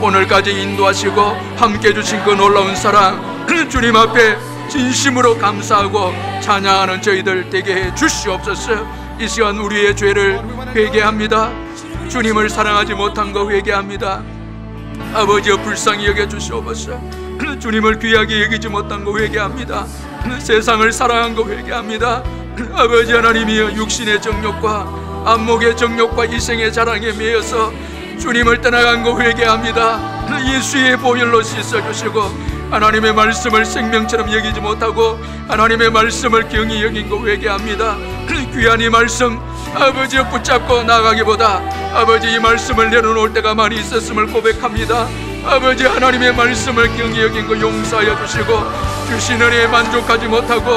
오늘까지 인도하시고 함께 주신 그 놀라운 사랑 주님 앞에 진심으로 감사하고 찬양하는 저희들 되게 해 주시옵소서. 이 시간 우리의 죄를 회개합니다. 주님을 사랑하지 못한 거 회개합니다. 아버지여 불쌍히 여겨 주시옵소서. 주님을 귀하게 여기지 못한 거 회개합니다. 세상을 사랑한 거 회개합니다. 아버지 하나님이여 육신의 정욕과 안목의 정욕과 이생의 자랑에 매여서 주님을 떠나간 거 회개합니다. 예수의 보혈로 씻어주시고 하나님의 말씀을 생명처럼 여기지 못하고 하나님의 말씀을 경히 여긴 거 회개합니다. 귀한 이 말씀 아버지 붙잡고 나가기보다 아버지 이 말씀을 내려놓을 때가 많이 있었음을 고백합니다. 아버지 하나님의 말씀을 경히 여긴 거 용서하여 주시고 주신 은혜에 만족하지 못하고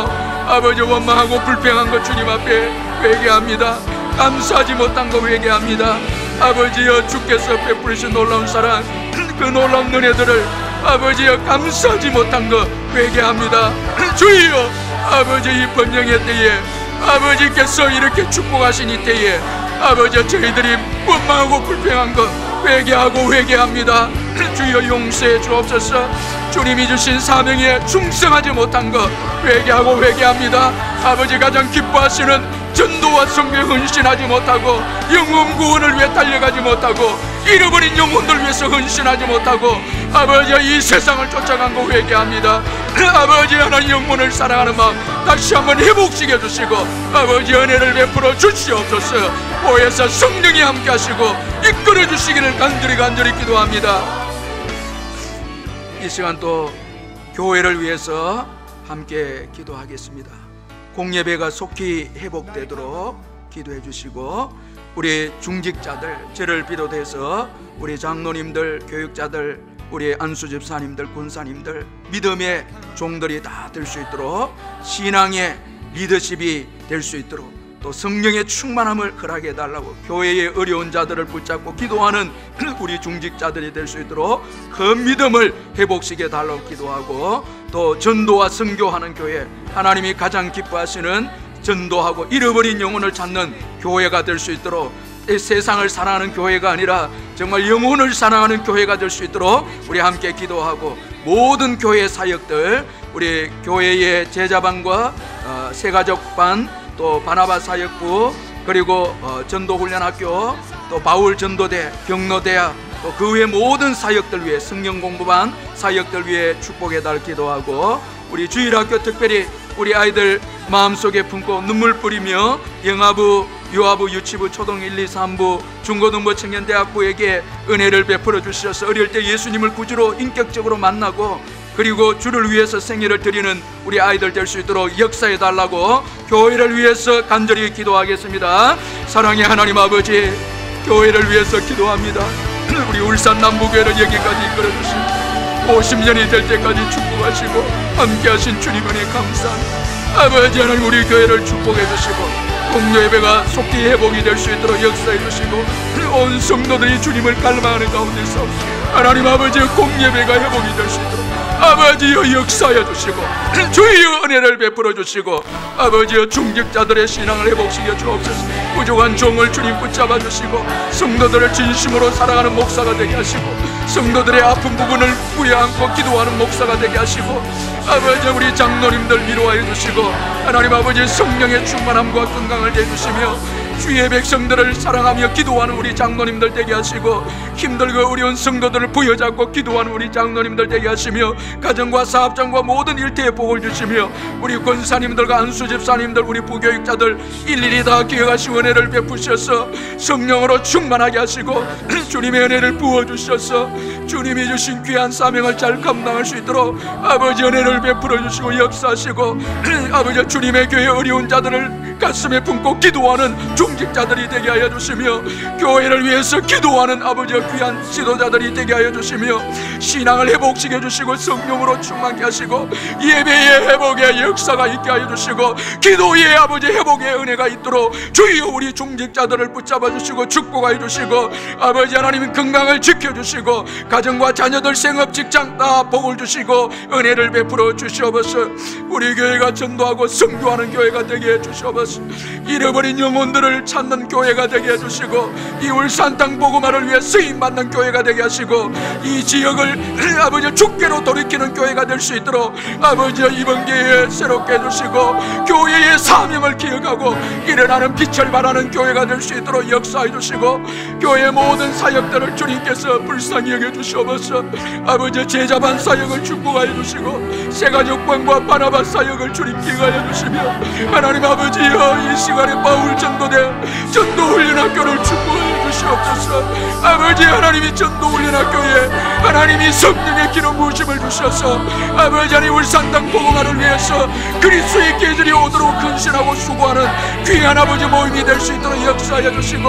아버지 원망하고 불평한 거 주님 앞에 회개합니다. 감사하지 못한 거 회개합니다. 아버지여 주께서 베푸르신 놀라운 사랑 그 놀라운 은혜들을 아버지여 감사하지 못한 거 회개합니다. 주여 아버지 이 번영의 때에 아버지께서 이렇게 축복하신 이 때에 아버지 저희들이 원망하고 불평한 것 회개하고 회개합니다. 주여 용서해 주옵소서. 주님이 주신 사명에 충성하지 못한 것 회개하고 회개합니다. 아버지 가장 기뻐하시는 전도와 성교에 헌신하지 못하고 영혼 구원을 위해 달려가지 못하고 잃어버린 영혼들 위해서 헌신하지 못하고 아버지 이 세상을 쫓아간 거 회개합니다. 아버지 하나님 영혼을 사랑하는 마음 다시 한번 회복시켜 주시고 아버지 은혜를 베풀어 주시옵소서. 보혜사 성령이 함께 하시고 이끌어 주시기를 간절히 기도합니다. 이 시간 또 교회를 위해서 함께 기도하겠습니다. 공예배가 속히 회복되도록 기도해 주시고 우리 중직자들 저를 비롯해서 우리 장로님들 교육자들 우리 안수집사님들 군사님들 믿음의 종들이 다 될 수 있도록 신앙의 리더십이 될 수 있도록 또 성령의 충만함을 허락해 달라고 교회의 어려운 자들을 붙잡고 기도하는 우리 중직자들이 될 수 있도록 그 믿음을 회복시켜 달라고 기도하고 또 전도와 선교하는 교회 하나님이 가장 기뻐하시는 전도하고 잃어버린 영혼을 찾는 교회가 될 수 있도록 세상을 사랑하는 교회가 아니라 정말 영혼을 사랑하는 교회가 될 수 있도록 우리 함께 기도하고 모든 교회 사역들 우리 교회의 제자반과 새가족반 또 바나바 사역부 그리고 전도훈련학교 또 바울 전도대 경로대학 또 그 외 모든 사역들 위해 성경 공부반 사역들 위해 축복해달 기도하고 우리 주일학교 특별히 우리 아이들 마음속에 품고 눈물 뿌리며 영아부 유아부 유치부 초등 1, 2, 3부 중고등부 청년대학부에게 은혜를 베풀어 주셔서 어릴 때 예수님을 구주로 인격적으로 만나고 그리고 주를 위해서 생애를 드리는 우리 아이들 될 수 있도록 역사해 달라고 교회를 위해서 간절히 기도하겠습니다. 사랑의 하나님 아버지 교회를 위해서 기도합니다. 우리 울산 남부교회를 여기까지 이끌어주시고 50년이 될 때까지 축복하시고 함께하신 주님 은혜 감사합니다. 아버지 하나님, 우리 교회를 축복해 주시고 공여 예배가 속히 회복이 될 수 있도록 역사해 주시고 온 성도들이 주님을 갈망하는 가운데서 하나님 아버지 공여 예배가 회복이 될 수 있도록 아버지여 역사해 주시고 주의 은혜를 베풀어 주시고 아버지여 중직자들의 신앙을 회복시켜 주옵소서. 부족한 종을 주님 붙잡아 주시고 성도들을 진심으로 사랑하는 목사가 되게 하시고 성도들의 아픈 부분을 부여안고 기도하는 목사가 되게 하시고 아버지 우리 장로님들 위로하여 주시고 하나님 아버지 성령의 충만함과 건강을 내주시며 주의 백성들을 사랑하며 기도하는 우리 장로님들 되게 하시고 힘들고 어려운 성도들을 부여잡고 기도하는 우리 장로님들 되게 하시며 가정과 사업장과 모든 일터에 복을 주시며 우리 권사님들과 안수집사님들 우리 부교육자들 일일이 다 기억하시고 은혜를 베푸셔서 성령으로 충만하게 하시고 주님의 은혜를 부어주셔서 주님이 주신 귀한 사명을 잘 감당할 수 있도록 아버지 은혜를 베풀어 주시고 역사하시고 아버지 주님의 교회 어려운 자들을 가슴에 품고 기도하는 중직자들이 되게 하여 주시며 교회를 위해서 기도하는 아버지 귀한 지도자들이 되게 하여 주시며 신앙을 회복시켜 주시고 성령으로 충만케 하시고 예배의 회복의 역사가 있게 하여 주시고 기도의 아버지 회복의 은혜가 있도록 주여 우리 중직자들을 붙잡아 주시고 축복하여 주시고 아버지 하나님 건강을 지켜주시고 가정과 자녀들 생업 직장 다 복을 주시고 은혜를 베풀어 주시옵소서. 우리 교회가 전도하고 성교하는 교회가 되게 해 주시옵소서. 잃어버린 영혼들을 찾는 교회가 되게 해주시고 이 울산 땅 복음화를 위해 쓰임받는 교회가 되게 하시고 이 지역을 아버지 주께로 돌이키는 교회가 될 수 있도록 아버지 이번 기회에 새롭게 해주시고 교회의 사명을 기억하고 일어나는 빛을 발하는 교회가 될 수 있도록 역사해 주시고 교회 모든 사역들을 주님께서 불쌍히 여겨주시옵소서. 아버지 제자반 사역을 축복하여 주시고 새가족반과 바나바 사역을 주님 기억하여 주시며 하나님 아버지여 이 시간에 바울 전도대 전도훈련학교를 축복하여 주시옵소서. 아버지 하나님이 전도훈련학교에 하나님이 성령의 기름 부으심을 주셔서 아버지 하나님 울산 땅 복음화를 위해서 그리스도의 계절이 오도록 근신하고 수고하는 귀한 아버지 모임이 될 수 있도록 역사하여 주시고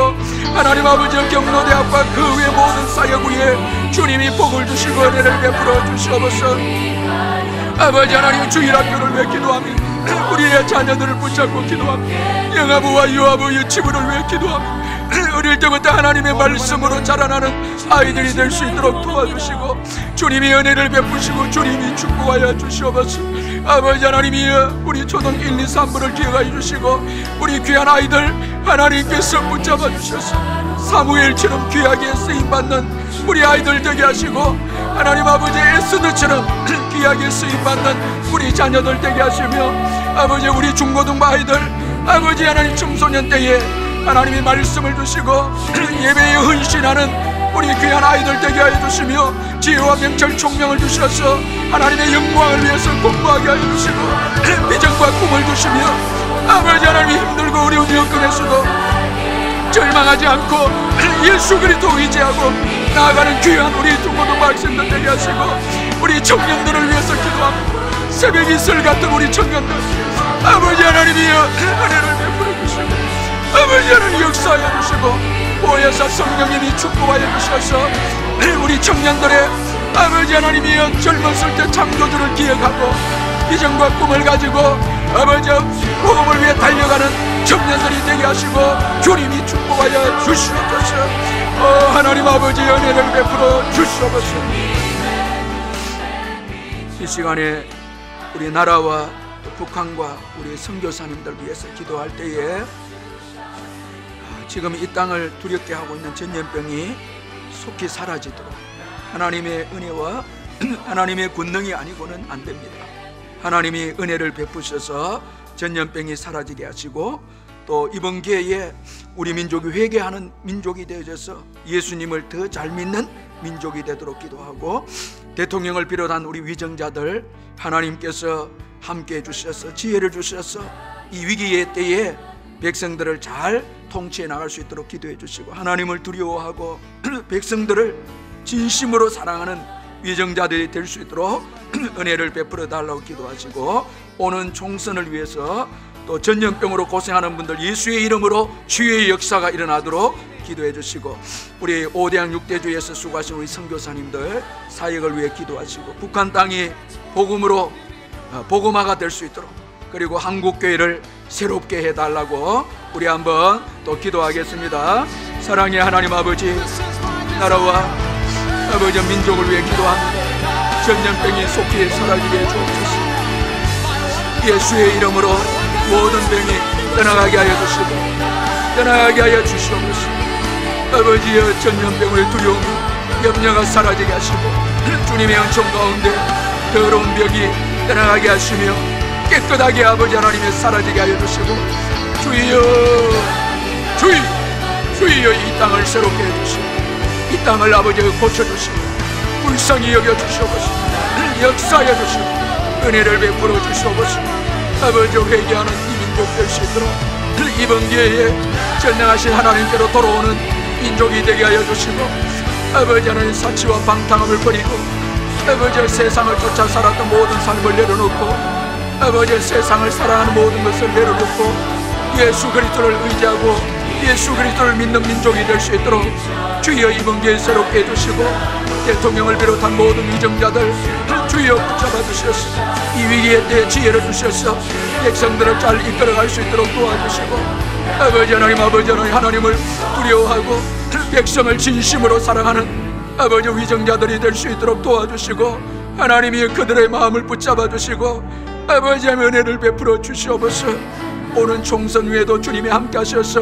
하나님 아버지 경로대학과 그 외 모든 사역 위에 주님이 복을 주시고 은혜를 베풀어 주시옵소서. 아버지 하나님 주일학교를 위해 기도하며 우리의 자녀들을 붙잡고 기도합니다. 영아부와 유아부 유치부를 위해 기도합니다. 어릴 때부터 하나님의 말씀으로 자라나는 아이들이 될 수 있도록 도와주시고 주님이 은혜를 베푸시고 주님이 축복하여 주시옵소서. 아버지 하나님이 우리 초등 1, 2, 3부를 기억하여 주시고 우리 귀한 아이들 하나님께서 붙잡아 주셔서 사무엘처럼 귀하게 쓰임받는 우리 아이들 되게 하시고 하나님 아버지 에스더처럼 귀하게 쓰임받는 우리 자녀들 되게 하시며 아버지 우리 중고등부 아이들 아버지 하나님 청소년 때에 하나님의 말씀을 주시고 예배에 헌신하는 우리 귀한 아이들 되게 하여 주시며 지혜와 명철 총명을 주셔서 하나님의 영광을 위해서 공부하게 하여 주시고 비전과 꿈을 주시며 아버지 하나님이 힘들고 어려운 여건에서도 절망하지 않고 예수 그리스도 의지하고 나아가는 귀한 우리 중고등부 학생들 되게 하시고 우리 청년들을 위해서 기도합니다. 새벽 이슬 같은 우리 청년들 아버지 하나님이 은혜를 베풀어 주시고 아버지 하나님 역사하여 주시고 보혜사 성령님이 축복하여 주셔서 우리 청년들의 아버지 하나님이 젊었을 때 창조주를 기억하고 비전과 꿈을 가지고 아버지 복음을 위해 달려가는 청년들이 되게 하시고 주님이 축복하여 주시옵소서. 하나님 아버지 은혜를 베풀어 주시옵소서. 이 시간에 우리 나라와 또 북한과 우리 선교사님들 위해서 기도할 때에 지금 이 땅을 두렵게 하고 있는 전염병이 속히 사라지도록 하나님의 은혜와 하나님의 권능이 아니고는 안 됩니다. 하나님이 은혜를 베푸셔서 전염병이 사라지게 하시고 또 이번 기회에 우리 민족이 회개하는 민족이 되어져서 예수님을 더 잘 믿는 민족이 되도록 기도하고 대통령을 비롯한 우리 위정자들 하나님께서 함께해 주셔서 지혜를 주셔서 이 위기의 때에 백성들을 잘 통치해 나갈 수 있도록 기도해 주시고 하나님을 두려워하고 백성들을 진심으로 사랑하는 위정자들이 될 수 있도록 은혜를 베풀어 달라고 기도하시고 오는 총선을 위해서 또 전염병으로 고생하는 분들 예수의 이름으로 치유의 역사가 일어나도록 기도해 주시고, 우리 5대양 6대주에서 수고하신 우리 선교사님들 사역을 위해 기도하시고, 북한 땅이 복음으로 복음화가 될 수 있도록, 그리고 한국교회를 새롭게 해달라고 우리 한번 또 기도하겠습니다. 사랑의 하나님 아버지, 나라와 아버지 민족을 위해 기도합니다. 전염병이 속히 사라지게 해주옵소서. 예수의 이름으로 모든 병이 떠나가게 하여 주시고, 떠나가게 하여 주시옵소서. 아버지여, 전염병의 두려움, 염려가 사라지게 하시고, 주님의 은총 가운데 더러운 병이 떠나가게 하시며 깨끗하게 아버지 하나님의 사라지게 하여 주시고, 주여 주여 이 땅을 새롭게 해주시고, 이 땅을 아버지 고쳐주시고, 불쌍히 여겨주시옵소서. 역사하여 주시고 은혜를 베풀어 주시옵소서. 아버지 회개하는 이 민족 될 수 있도록 이번 기회에 전능하신 하나님께로 돌아오는 민족이 되게 하여 주시고, 아버지 하나님 사치와 방탕함을 버리고, 아버지 세상을 쫓아 살았던 모든 삶을 내려놓고, 아버지 세상을 사랑하는 모든 것을 내려놓고 예수 그리스도를 의지하고 예수 그리스도를 믿는 민족이 될 수 있도록 주여 이번 기회에 새롭게 해주시고, 대통령을 비롯한 모든 위정자들 주여 붙잡아 주셔서 이 위기의 때에 지혜를 주셔서 백성들을 잘 이끌어갈 수 있도록 도와주시고, 아버지 하나님, 아버지 하나님, 하나님을 두려워하고 백성을 진심으로 사랑하는 아버지 위정자들이 될 수 있도록 도와주시고, 하나님이 그들의 마음을 붙잡아 주시고 아버지 하나님 은혜를 베풀어 주시옵소서. 오는 총선 후에도 주님이 함께 하셔서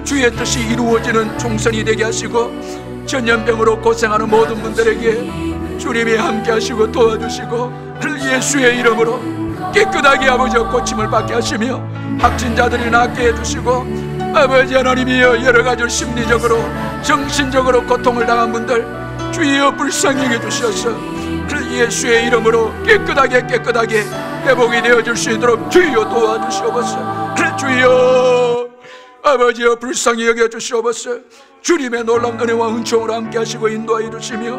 주의 뜻이 이루어지는 총선이 되게 하시고, 전염병으로 고생하는 모든 분들에게 주님이 함께 하시고 도와주시고, 예수의 이름으로 깨끗하게 아버지 고침을 받게 하시며 확진자들이 낫게 해주시고, 아버지 하나님이여 여러가지 심리적으로 정신적으로 고통을 당한 분들 주여 불쌍히 여겨 주셔서 예수의 이름으로 깨끗하게 회복이 되어질 수 있도록 주여 도와주시옵소서. 주여 아버지여 불쌍히 여겨주시옵소서. 주님의 놀라운 은혜와 은총으로 함께 하시고 인도하여 주시며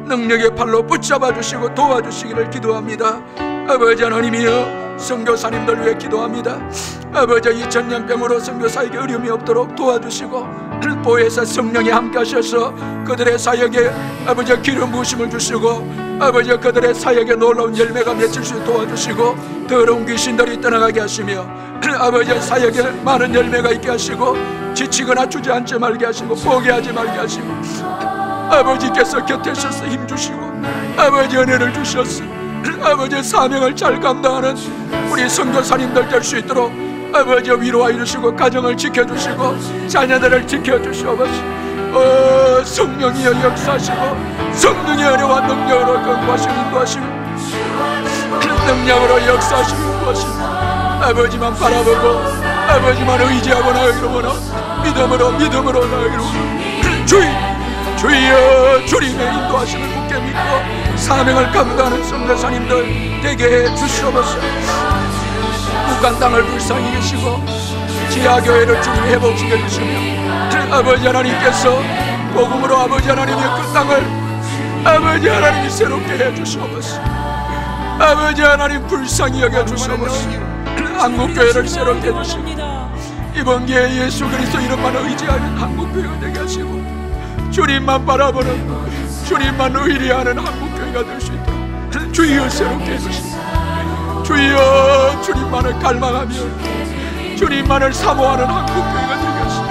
능력의 팔로 붙잡아 주시고 도와주시기를 기도합니다. 아버지 하나님이여 선교사님들 위해 기도합니다. 아버지 이 전염병으로 선교사에게 어려움이 없도록 도와주시고, 보혜사 성령이 함께 하셔서 그들의 사역에 아버지 기름 부으심을 주시고, 아버지 그들의 사역에 놀라운 열매가 맺힐 수 도와주시고, 더러운 귀신들이 떠나가게 하시며 아버지 사역에 많은 열매가 있게 하시고, 지치거나 주저앉지 말게 하시고 포기하지 말게 하시고, 아버지께서 곁에 있어서 힘주시고 아버지 은혜를 주셔서 아버지 사명을 잘 감당하는 우리 선교사님들 될 수 있도록 아버지 위로하여 주시고 가정을 지켜주시고 자녀들을 지켜주시옵소서. 성령이여 역사하시고 성령의 은혜와 능력으로 건구하시고 인도하시고 능력으로 역사하시고 인도하시고 아버지만 바라보고 아버지만 의지하고 나아가기로 원하고 믿음으로 나아가기로 원하고 주여 주님의 인도하심을 굳게 믿고 사명을 감당하는 선교사님들 되게 해 주시옵소서. 북한 땅을 불쌍히 계시고 지하교회를 주님이 회복시켜 주시며 아버지 하나님께서 복음으로 아버지 하나님의 그 땅을 아버지 하나님이 새롭게 해 주시옵소서. 아버지 하나님 불쌍히 여겨 주시옵소서. 한국교회를 새롭게 해 주시고 이번 기회에 예수 그리스도 이름만 의지하는 한국교회가 되게 하시고 주님만 바라보는 주님만 의리하는 한국교회가 될 수 있도록 주여 새롭게 해주시고 주여 주님만을 갈망하며 주님만을 사모하는 한국교회가 되게 하시고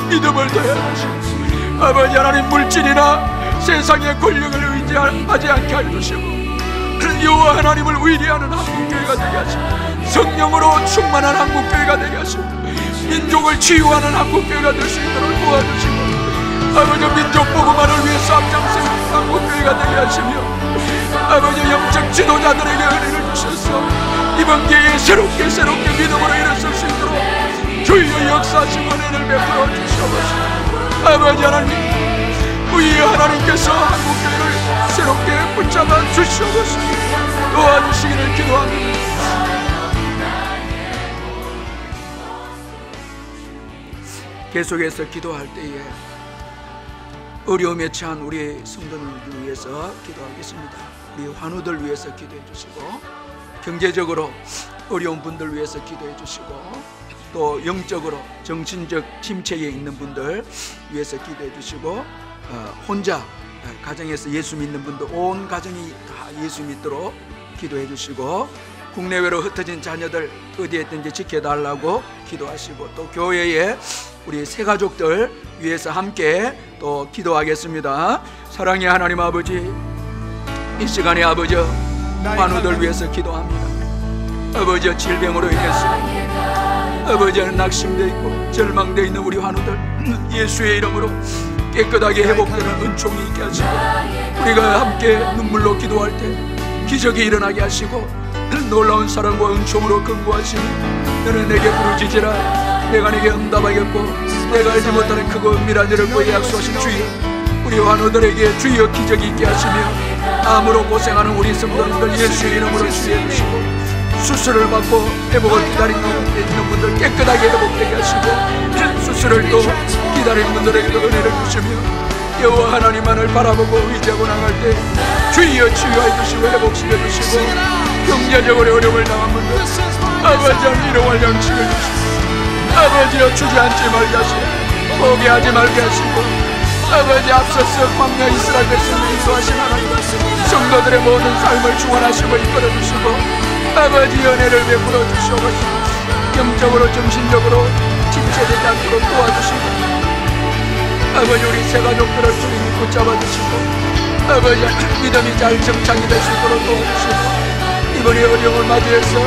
믿음을 더해주시고 아버지 하나님 물질이나 세상의 권력을 의지하지 않게 해주시고 여호와 하나님을 의리하는 한국교회가 되게 하시고 성령으로 충만한 한국교회가 되게 하시고 민족을 치유하는 한국교회가 될 수 있도록 도와주시고 아버지 민족 복음화를 위해서 앞장서는 한국교회가 되게 하시며 아버지 영적 지도자들에게 은혜를 주셔서 이번 기회에 새롭게 믿음으로 일어설 수 있도록 주여 역사하시고 은혜를 베풀어 주시옵소서. 아버지 하나님 우리 하나님께서 한국교회를 새롭게 붙잡아 주시옵소서. 도와주시기를 기도합니다. 계속해서 기도할 때에 어려움에 처한 우리 성도님들 위해서 기도하겠습니다. 우리 환우들 위해서 기도해 주시고 경제적으로 어려운 분들 위해서 기도해 주시고 또 영적으로 정신적 침체에 있는 분들 위해서 기도해 주시고, 혼자 가정에서 예수 믿는 분들 온 가정이 다 예수 믿도록 기도해 주시고, 국내외로 흩어진 자녀들 어디에 있든지 지켜달라고 기도하시고, 또 교회에 우리 새 가족들 위해서 함께 또 기도하겠습니다. 사랑의 하나님 아버지, 이 시간에 아버지 환우들 위해서 기도합니다. 아버지 질병으로 인해서 아버지 낙심되어 있고 절망되어 있는 우리 환우들 예수의 이름으로 깨끗하게 회복되는 은총이 있게 하시고, 우리가 함께 눈물로 기도할 때 기적이 일어나게 하시고 놀라운 사랑과 은총으로 근거하시니, 너는 내게 부르짖으라 내가 내게 응답하겠고 내가 알지 못하는 크고 은밀한 일을 보여 약속하신 주여, 우리 환우들에게 주여 기적이 있게 하시며, 암으로 고생하는 우리 성도님들 예수의 이름으로 치유해 주시고, 수술을 받고 회복을 기다리는 있는 분들 깨끗하게 회복되게 하시고, 수술을 또 기다리는 분들에게도 은혜를 주시며, 여호와 하나님만을 바라보고 의지하고 나갈 때 주여 치유해 주시고 회복시켜 주시고, 경제적으로 어려움을 당한 분들 아버지 일용할 양식을 주시고, 아버지여 주저앉지 말게 하시고 포기하지 말게 하시고, 아버지 앞서서 광야 이스라엘 백성을 인도하신 하나님, 성도들의 모든 삶을 주관하시고 이끌어주시고, 아버지 은혜를 베풀어 주시옵소서. 영적으로 정신적으로 침체되지 않도록 도와주시고, 아버지 우리 새 가족들을 주님이 붙잡아 주시고, 아버지 믿음이 잘 정착이 될 수 있도록 도와주시고, 이번에 어려움을 맞이해서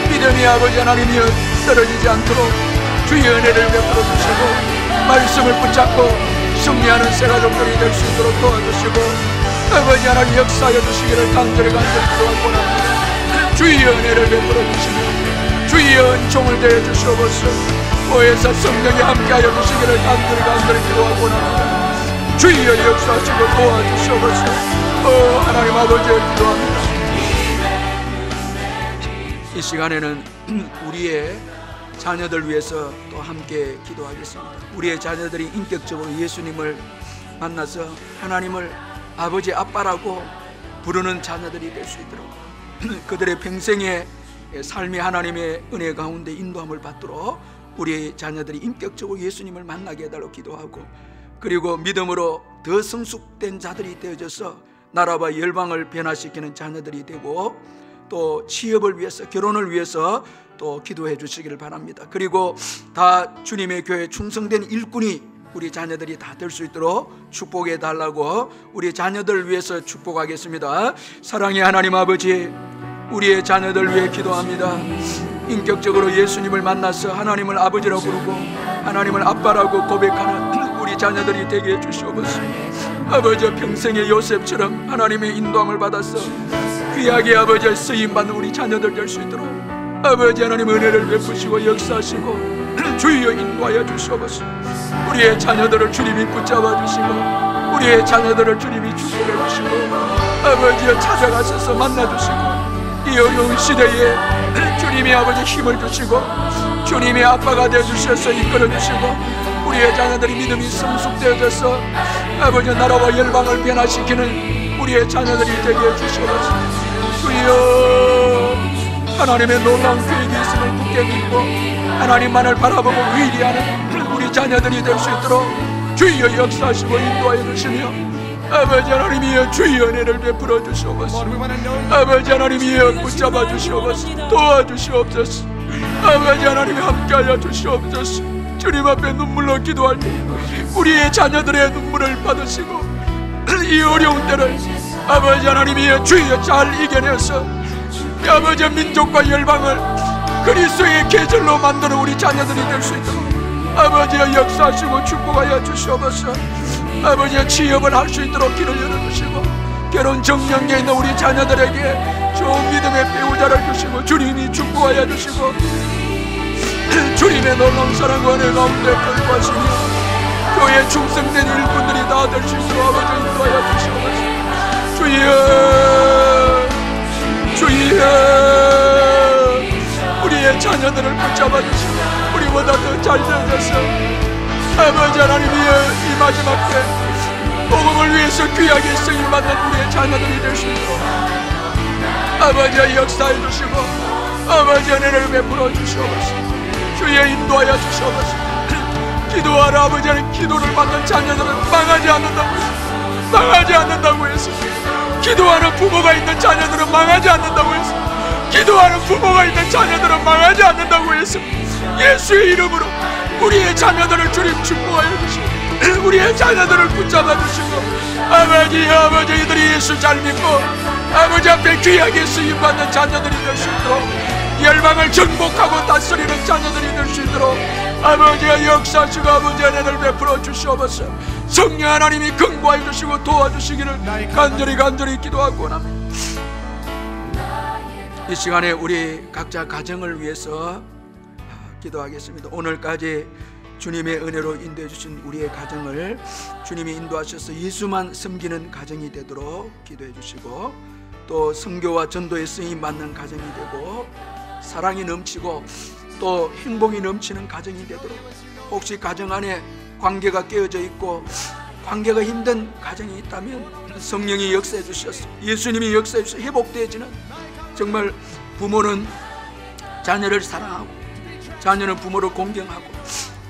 믿음이 아버지 하나님이여 떨어지지 않도록 주의 은혜를 베풀어 주시고, 말씀을 붙잡고 승리하는 새 가족들이 될 수 있도록 도와주시고, 아버지 하나님 역사하여 주시기를 간절히 기도하옵나이다. 주의 은혜를 베풀어 주시고 주의 은총을 대해 주시옵소서. 오해사 성령이 함께하여 주시기를 간절히 기도하옵나이다. 주의 역사하시고 도와주시옵소서. 하나님 아버지 기도합니다. 이 시간에는 우리의 자녀들 위해서 또 함께 기도하겠습니다. 우리의 자녀들이 인격적으로 예수님을 만나서 하나님을 아버지 아빠라고 부르는 자녀들이 될 수 있도록, 그들의 평생의 삶이 하나님의 은혜 가운데 인도함을 받도록 우리 자녀들이 인격적으로 예수님을 만나게 해달라고 기도하고, 그리고 믿음으로 더 성숙된 자들이 되어져서 나라와 열방을 변화시키는 자녀들이 되고, 또 취업을 위해서 결혼을 위해서 또 기도해 주시기를 바랍니다. 그리고 다 주님의 교회에 충성된 일꾼이 우리 자녀들이 다 될 수 있도록 축복해 달라고 우리 자녀들을 위해서 축복하겠습니다. 사랑의 하나님 아버지, 우리의 자녀들 위해 기도합니다. 인격적으로 예수님을 만나서 하나님을 아버지라고 부르고 하나님을 아빠라고 고백하는 우리 자녀들이 되게 해주시옵소서. 아버지 평생의 요셉처럼 하나님의 인도함을 받아서 귀하게 아버지 쓰임받는 우리 자녀들 될 수 있도록 아버지 하나님 은혜를 베푸시고 역사하시고 주여 인도하여 주시옵소서. 우리의 자녀들을 주님이 붙잡아 주시고 우리의 자녀들을 주님이 축복해 주시고 아버지여 찾아가셔서 만나 주시고 이 어려운 시대에 주님이 아버지 힘을 주시고 주님의 아빠가 되어주셔서 이끌어 주시고 우리의 자녀들이 믿음이 성숙되어져서 아버지 나라와 열방을 변화시키는 우리의 자녀들이 되게 해주시옵소서. 주여 하나님의 놀라운 계획이 있음을 굳게 믿고 하나님만을 바라보고 의리하는 우리 자녀들이 될 수 있도록 주여 역사하시고 인도하여 주시며 아버지 하나님이여 주의 은혜를 베풀어 주시옵소서. 아버지 하나님이여 붙잡아 주시옵소서. 도와주시옵소서. 아버지 하나님이 함께하여 주시옵소서. 주님 앞에 눈물로 기도할 때 우리의 자녀들의 눈물을 받으시고 이 어려운 때를 아버지 하나님이여 주여 잘 이겨내서 아버지 민족과 열방을 그리스도의 계절로 만드는 우리 자녀들이 될 수 있도록 아버지여 역사하시고 축복하여 주시옵소서. 아버지여 취업을 할 수 있도록 길을 열어주시고 결혼 정령에 있는 우리 자녀들에게 좋은 믿음의 배우자를 주시고 주님이 축복하여 주시고 주님의 놀라운 사랑과 은혜 가운데 끌고하시며 교회 충성된 일꾼들이 다 될 수 있도록 아버지 인도하여 주시옵소서. 주여 우리의 자녀들을 붙잡아 주시고 우리보다 더 잘 되어져서 아버지 하나님이여 이 마지막 때 복음을 위해서 귀하게 쓰임받는 우리의 자녀들이 될 수 있도록 아버지의 역사해 주시고 아버지의 은혜를 베풀어 주시옵소서. 주의 인도 인도하여 주시옵소서. 기도하라. 아버지는 기도를 받는 자녀들은 망하지 않는다고 했습니다. 망하지 않는다고 했습니다. 기도하는 부모가 있는 자녀들은 망하지 않는다고 했습니다. 기도하는 부모가 있는 자녀들은 망하지 않는다고 했습니다. 예수의 이름으로 우리의 자녀들을 주님 축복하여 주시고 우리의 자녀들을 붙잡아 주시고 아버지들이 예수 잘 믿고 아버지 앞에 귀하게 쓰임받는 자녀들이 될 수 있도록 열방을 정복하고 다스리는 자녀들이 될 수 있도록 아버지가 역사하시고 아버지 은혜를 베풀어 주시옵소서. 성령 하나님이 긍고하여 주시고 도와주시기를 간절히 기도하고 원합니다. 이 시간에 우리 각자 가정을 위해서 기도하겠습니다. 오늘까지 주님의 은혜로 인도해 주신 우리의 가정을 주님이 인도하셔서 예수만 섬기는 가정이 되도록 기도해 주시고, 또 선교와 전도에 쓰임 받는 가정이 되고 사랑이 넘치고 또 행복이 넘치는 가정이 되도록, 혹시 가정 안에 관계가 깨어져 있고 관계가 힘든 가정이 있다면 성령이 역사해 주셔서 예수님이 역사해 주셔서 회복되어지는, 정말 부모는 자녀를 사랑하고 자녀는 부모를 공경하고,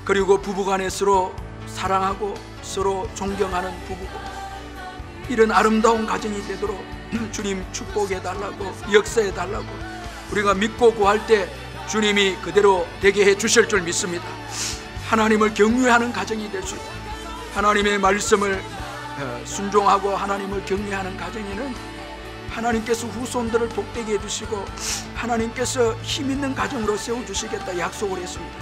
그리고 부부간에 서로 사랑하고 서로 존경하는 부부고, 이런 아름다운 가정이 되도록 주님 축복해 달라고, 역사해 달라고, 우리가 믿고 구할 때 주님이 그대로 되게 해 주실 줄 믿습니다. 하나님을 경외하는 가정이 될 수 있다. 하나님의 말씀을 순종하고 하나님을 경외하는 가정에는 하나님께서 후손들을 복되게 해주시고 하나님께서 힘있는 가정으로 세워주시겠다 약속을 했습니다.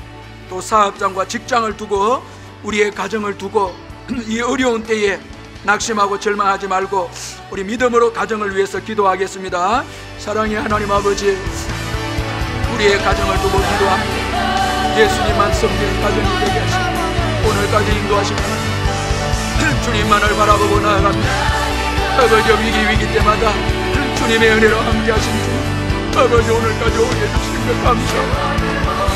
또 사업장과 직장을 두고 우리의 가정을 두고 이 어려운 때에 낙심하고 절망하지 말고 우리 믿음으로 가정을 위해서 기도하겠습니다. 사랑의 하나님 아버지, 우리의 가정을 두고 기도합니다. 예수님만 섬기는 가정이 되게 하시고 오늘까지 인도하시는 하나님, 주님만을 바라보고 나아갑니다. 아버지, 위기 때마다 주님의 은혜로 함께하신 주님, 아버지 오늘까지 오게 해주신 것 감사합니다.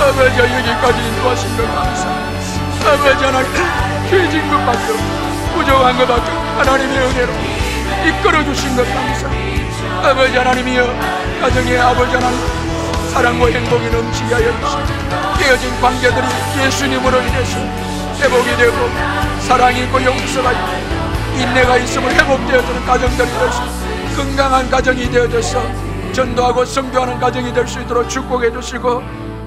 아버지 여기까지 인도하신 것 감사합니다. 아버지 하나님, 죄진 것밖에 없고 부족한 것밖에 없고 하나님의 은혜로 이끌어주신 것 감사합니다. 아버지 하나님이여, 가정의 아버지 하나님 사랑과 행복이 넘치게 하여 주시고 깨어진 관계들이 예수님으로 인해서 회복이 되고 사랑이 있고 용서가 있고 인내가 있음을 회복되어지는 가정들이 될 수 있고 건강한 가정이 되어져서 전도하고 선교하는 가정이 될 수 있도록 축복해 주시고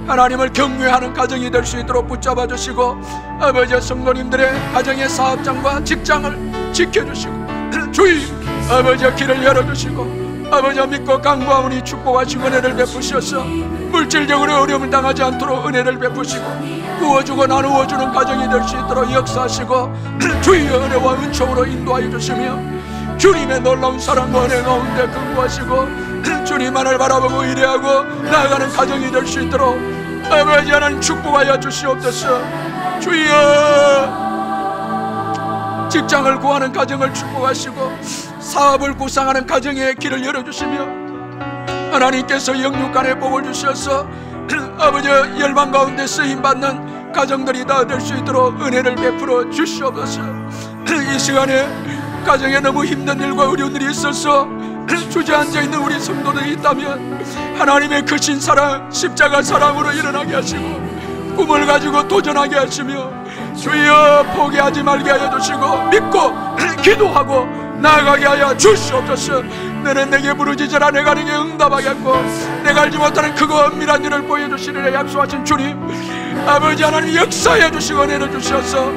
하나님을 경외하는 가정이 될 수 있도록 붙잡아 주시고 아버지 성도님들의 가정의 사업장과 직장을 지켜주시고 주의 아버지 길을 열어주시고 아버지 믿고 강구하오니 축복하시고 은혜를 베푸셔서 물질적으로 어려움을 당하지 않도록 은혜를 베푸시고 구워주고 나누어주는 가정이 될 수 있도록 역사하시고 주의 은혜와 은총으로 인도하여 주시며 주님의 놀라운 사랑과 은혜 가운데 근구하시고 주님만을 바라보고 일해하고 나아가는 가정이 될 수 있도록 아버지 하나님 축복하여 주시옵소서. 주여, 직장을 구하는 가정을 축복하시고 사업을 구상하는 가정의 길을 열어주시며 하나님께서 영육간에 복을 주셔서 아버지 열방 가운데 쓰임받는 가정들이 다 될 수 있도록 은혜를 베풀어 주시옵소서. 이 시간에 가정에 너무 힘든 일과 어려운 일이 있어서 주저앉아 있는 우리 성도들이 있다면 하나님의 크신 사랑, 십자가 사랑으로 일어나게 하시고 꿈을 가지고 도전하게 하시며 주여 포기하지 말게 하여 주시고 믿고 기도하고 나아가게 하여 주시옵소서. 너는 내게 부르짖으라 내가 네게 응답하겠고 내가 알지 못하는 크고 엄밀한 일을 보여주시리라 약속하신 주님, 아버지 하나님 역사해 주시고 은혜를 주셔서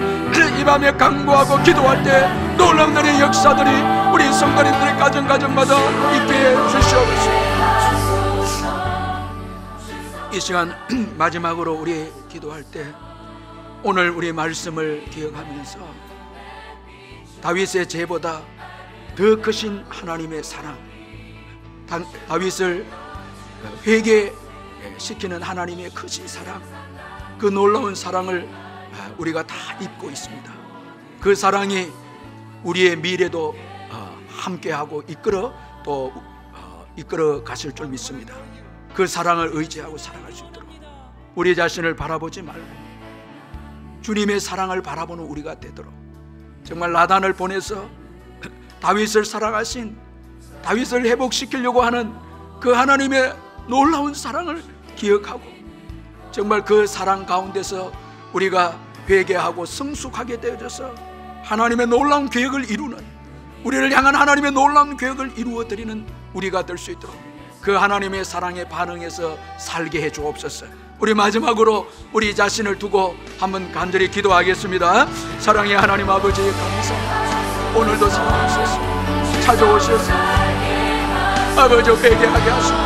이 밤에 강구하고 기도할 때 놀라운 은혜의 역사들이 우리 성도님들의 가정마다 있게 해 주시옵소서. 이 시간 마지막으로 우리 기도할 때 오늘 우리 말씀을 기억하면서 다윗의 죄보다 더 크신 하나님의 사랑, 다윗을 회개시키는 하나님의 크신 사랑, 그 놀라운 사랑을 우리가 다 잊고 있습니다. 그 사랑이 우리의 미래도 함께하고 이끌어 가실 줄 믿습니다. 그 사랑을 의지하고 살아갈 수 있도록 우리 자신을 바라보지 말고 주님의 사랑을 바라보는 우리가 되도록, 정말 나단을 보내서 다윗을 사랑하신, 다윗을 회복시키려고 하는 그 하나님의 놀라운 사랑을 기억하고 정말 그 사랑 가운데서 우리가 회개하고 성숙하게 되어져서 하나님의 놀라운 계획을 이루는, 우리를 향한 하나님의 놀라운 계획을 이루어드리는 우리가 될 수 있도록 그 하나님의 사랑에 반응해서 살게 해 주옵소서. 우리 마지막으로 우리 자신을 두고 한번 간절히 기도하겠습니다. 사랑의 하나님 아버지, 감사합니다. 오늘도 사랑하셔서 찾아오셔서 아버지 회개하게 하시고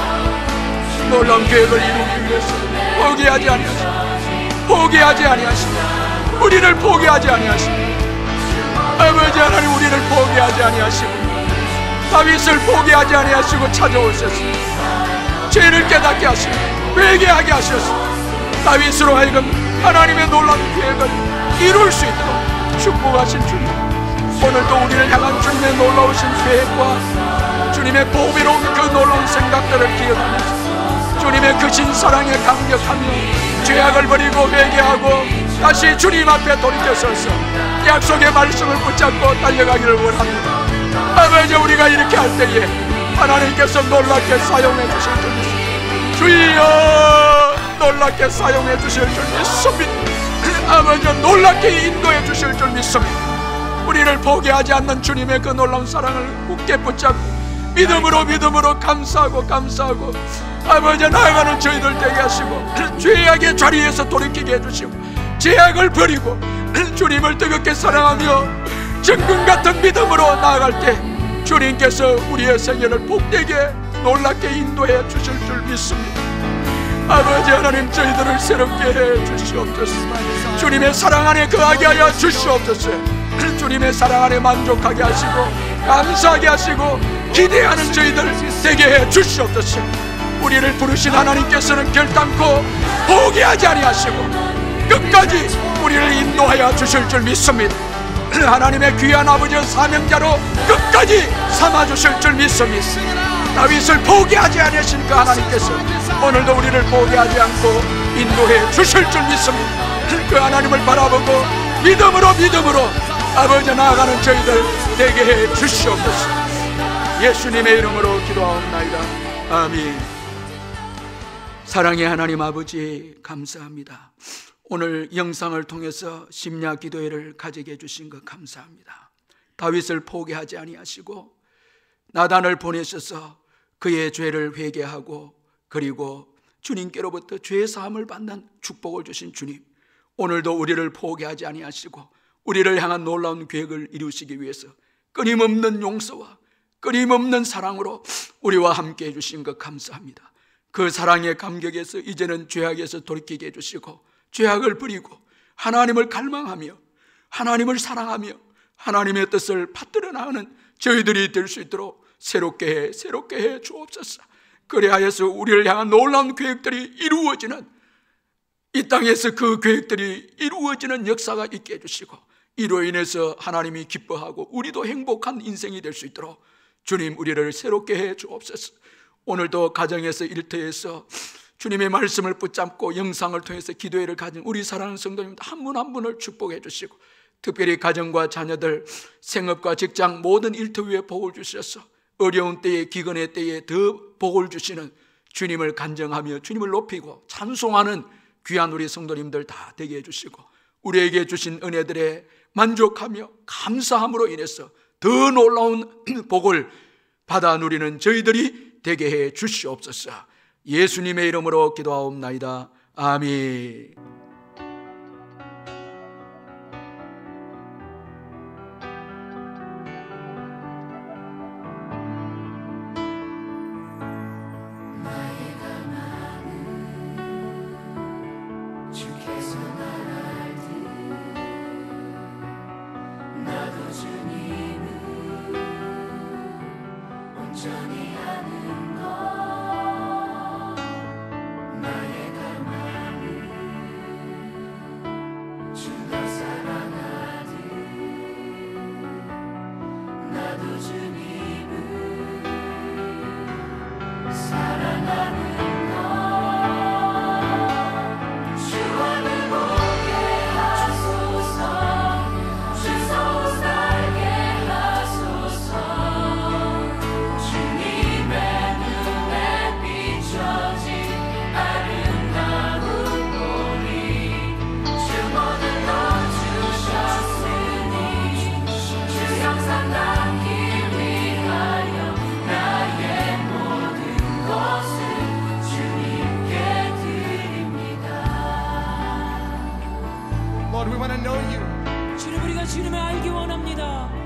놀라운 계획을 이루기 위해서 포기하지 아니하시고, 포기하지 아니하시고, 우리를 포기하지 아니하시고, 아버지 하나님 우리를 포기하지 아니하시고, 다윗을 포기하지 아니하시고 찾아오셔서 죄를 깨닫게 하시고 회개하게 하셔서 다윗으로 하여금 하나님의 놀라운 계획을 이룰 수 있도록 축복하신 주님, 오늘도 우리를 향한 주님의 놀라우신 계획과 주님의 보배로운 그 놀라운 생각들을 기억하면서 주님의 크신 사랑에 감격하며 죄악을 버리고 회개하고 다시 주님 앞에 돌이켜서서 약속의 말씀을 붙잡고 달려가기를 원합니다. 아버지, 우리가 이렇게 할 때에 하나님께서 놀랍게 사용해 주실 줄 믿습니다. 주여, 놀랍게 사용해 주실 줄 믿습니다. 아버지, 놀랍게 인도해 주실 줄 믿습니다. 우리를 포기하지 않는 주님의 그 놀라운 사랑을 굳게 붙잡고 믿음으로 감사하고 아버지 나아가는 저희들 되게 하시고 죄악의 자리에서 돌이키게 해주시고 죄악을 버리고 주님을 뜨겁게 사랑하며 정금 같은 믿음으로 나아갈 때 주님께서 우리의 생애를 복되게 놀랍게 인도해 주실 줄 믿습니다. 아버지 하나님, 저희들을 새롭게 해 주시옵소서. 주님의 사랑 안에 거하게 하여 주시옵소서. 주님의 사랑 안에 만족하게 하시고 감사하게 하시고 기대하는 저희들 되게 해 주시옵소서. 우리를 부르신 하나님께서는 결단코 포기하지 아니하시고 끝까지 우리를 인도하여 주실 줄 믿습니다. 하나님의 귀한 아버지의 사명자로 끝까지 삼아주실 줄 믿습니다. 다윗을 포기하지 아니하신 그 하나님께서 오늘도 우리를 포기하지 않고 인도해 주실 줄 믿습니다. 그 하나님을 바라보고 믿음으로 아버지 나아가는 저희들 되게 해 주시옵소서. 예수님의 이름으로 기도하옵나이다. 아멘. 사랑의 하나님 아버지, 감사합니다. 오늘 영상을 통해서 심야 기도회를 가지게 해주신 것 감사합니다. 다윗을 포기하지 아니하시고 나단을 보내셔서 그의 죄를 회개하고 그리고 주님께로부터 죄 사함을 받는 축복을 주신 주님, 오늘도 우리를 포기하지 아니하시고 우리를 향한 놀라운 계획을 이루시기 위해서 끊임없는 용서와 끊임없는 사랑으로 우리와 함께 해주신 것 감사합니다. 그 사랑의 감격에서 이제는 죄악에서 돌이키게 해주시고 죄악을 버리고 하나님을 갈망하며 하나님을 사랑하며 하나님의 뜻을 받들어 나가는 저희들이 될 수 있도록 새롭게 해 주옵소서. 그리하여서 우리를 향한 놀라운 계획들이 이루어지는, 이 땅에서 그 계획들이 이루어지는 역사가 있게 해주시고 이로 인해서 하나님이 기뻐하고 우리도 행복한 인생이 될 수 있도록 주님 우리를 새롭게 해 주옵소서. 오늘도 가정에서 일터에서 주님의 말씀을 붙잡고 영상을 통해서 기도회를 가진 우리 사랑하는 성도님들 한 분 한 분을 축복해 주시고 특별히 가정과 자녀들, 생업과 직장 모든 일터 위에 복을 주셔서 어려운 때에 기근의 때에 더 복을 주시는 주님을 간증하며 주님을 높이고 찬송하는 귀한 우리 성도님들 다 되게 해주시고 우리에게 주신 은혜들에 만족하며 감사함으로 인해서 더 놀라운 복을 받아 누리는 저희들이 되게 해 주시옵소서. 예수님의 이름으로 기도하옵나이다. 아멘. 주님 Lord, we want to know you. 주님, 우리가 주님을 알기 원합니다.